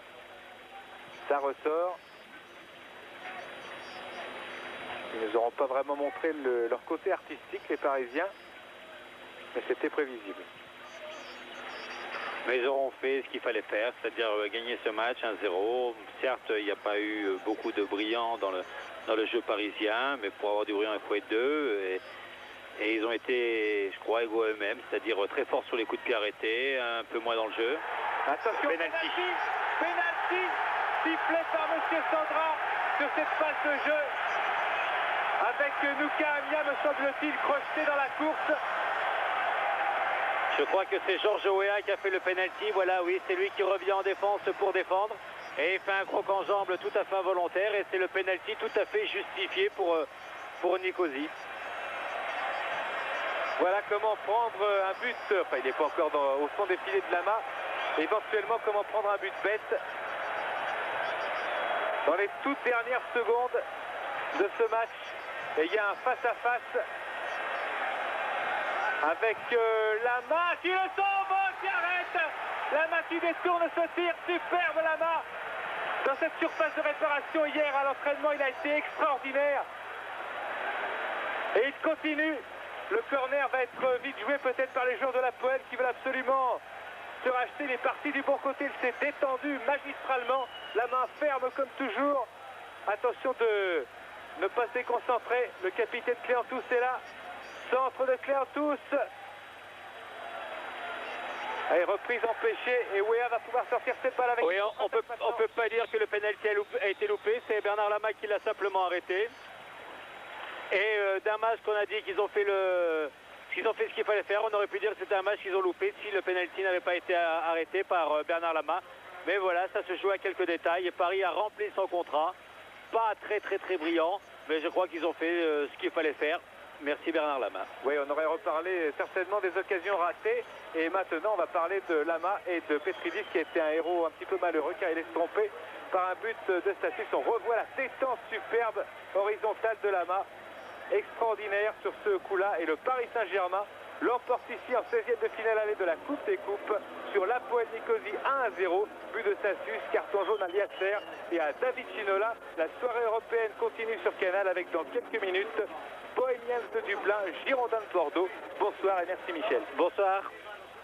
ça ressort. Ils nous auront pas vraiment montré leur côté artistique, les Parisiens, mais c'était prévisible. Mais ils auront fait ce qu'il fallait faire, c'est-à-dire gagner ce match 1-0. Certes, il n'y a pas eu beaucoup de brillant dans le jeu parisien, mais pour avoir du brillant, il faut être deux. Et ils ont été, je crois, égaux à eux-mêmes, c'est-à-dire très forts sur les coups de pied arrêtés, un peu moins dans le jeu. Attention, penalty, sifflé par M. Sandra sur cette phase de jeu. Avec Nouka Amia, me semble-t-il, crocheté dans la course. Je crois que c'est Georges Weah qui a fait le penalty. Voilà, oui, c'est lui qui revient en défense pour défendre. Et il fait un croc en jambe tout à fait involontaire. Et c'est le penalty tout à fait justifié pour Nicosie. Voilà comment prendre un but. Enfin, il n'est pas encore au fond des filets de Lama. Éventuellement, comment prendre un but bête. Dans les toutes dernières secondes de ce match. Et il y a un face-à-face. Avec Lama qui le sauve, qui arrête. Lama qui détourne ce tir, superbe Lama. Dans cette surface de réparation hier à l'entraînement, il a été extraordinaire. Et il continue. Le corner va être vite joué peut-être par les joueurs de la Poelle qui veulent absolument se racheter. Il est parti du bon côté, il s'est détendu magistralement. La main ferme comme toujours. Attention de ne pas se concentrer. Le capitaine Cléantous est là. Centre de Cléantous. Allez, reprise empêchée et Weah va pouvoir sortir cette balle avec. Oui, on peut pas dire que le pénalty a été loupé. C'est Bernard Lama qui l'a simplement arrêté. Et d'un match qu'on a dit qu'ils ont fait ce qu'il fallait faire, on aurait pu dire que c'était un match qu'ils ont loupé si le pénalty n'avait pas été arrêté par Bernard Lama. Mais voilà, ça se joue à quelques détails et Paris a rempli son contrat. Pas très brillant, mais je crois qu'ils ont fait ce qu'il fallait faire. Merci Bernard Lama. Oui, on aurait reparlé certainement des occasions ratées. Et maintenant, on va parler de Lama et de Petridis, qui a été un héros un petit peu malheureux car il est trompé par un but de Status. On revoit la détente superbe horizontale de Lama. Extraordinaire sur ce coup-là. Et le Paris Saint-Germain l'emporte ici en 16e de finale aller de la Coupe des Coupes sur l'Apoel Nicosie 1-0. But de Status, carton jaune à Liasser et à David Ginola. La soirée européenne continue sur Canal avec dans quelques minutes Bohemians de Dublin, Girondins de Bordeaux. Bonsoir et merci Michel. Bonsoir.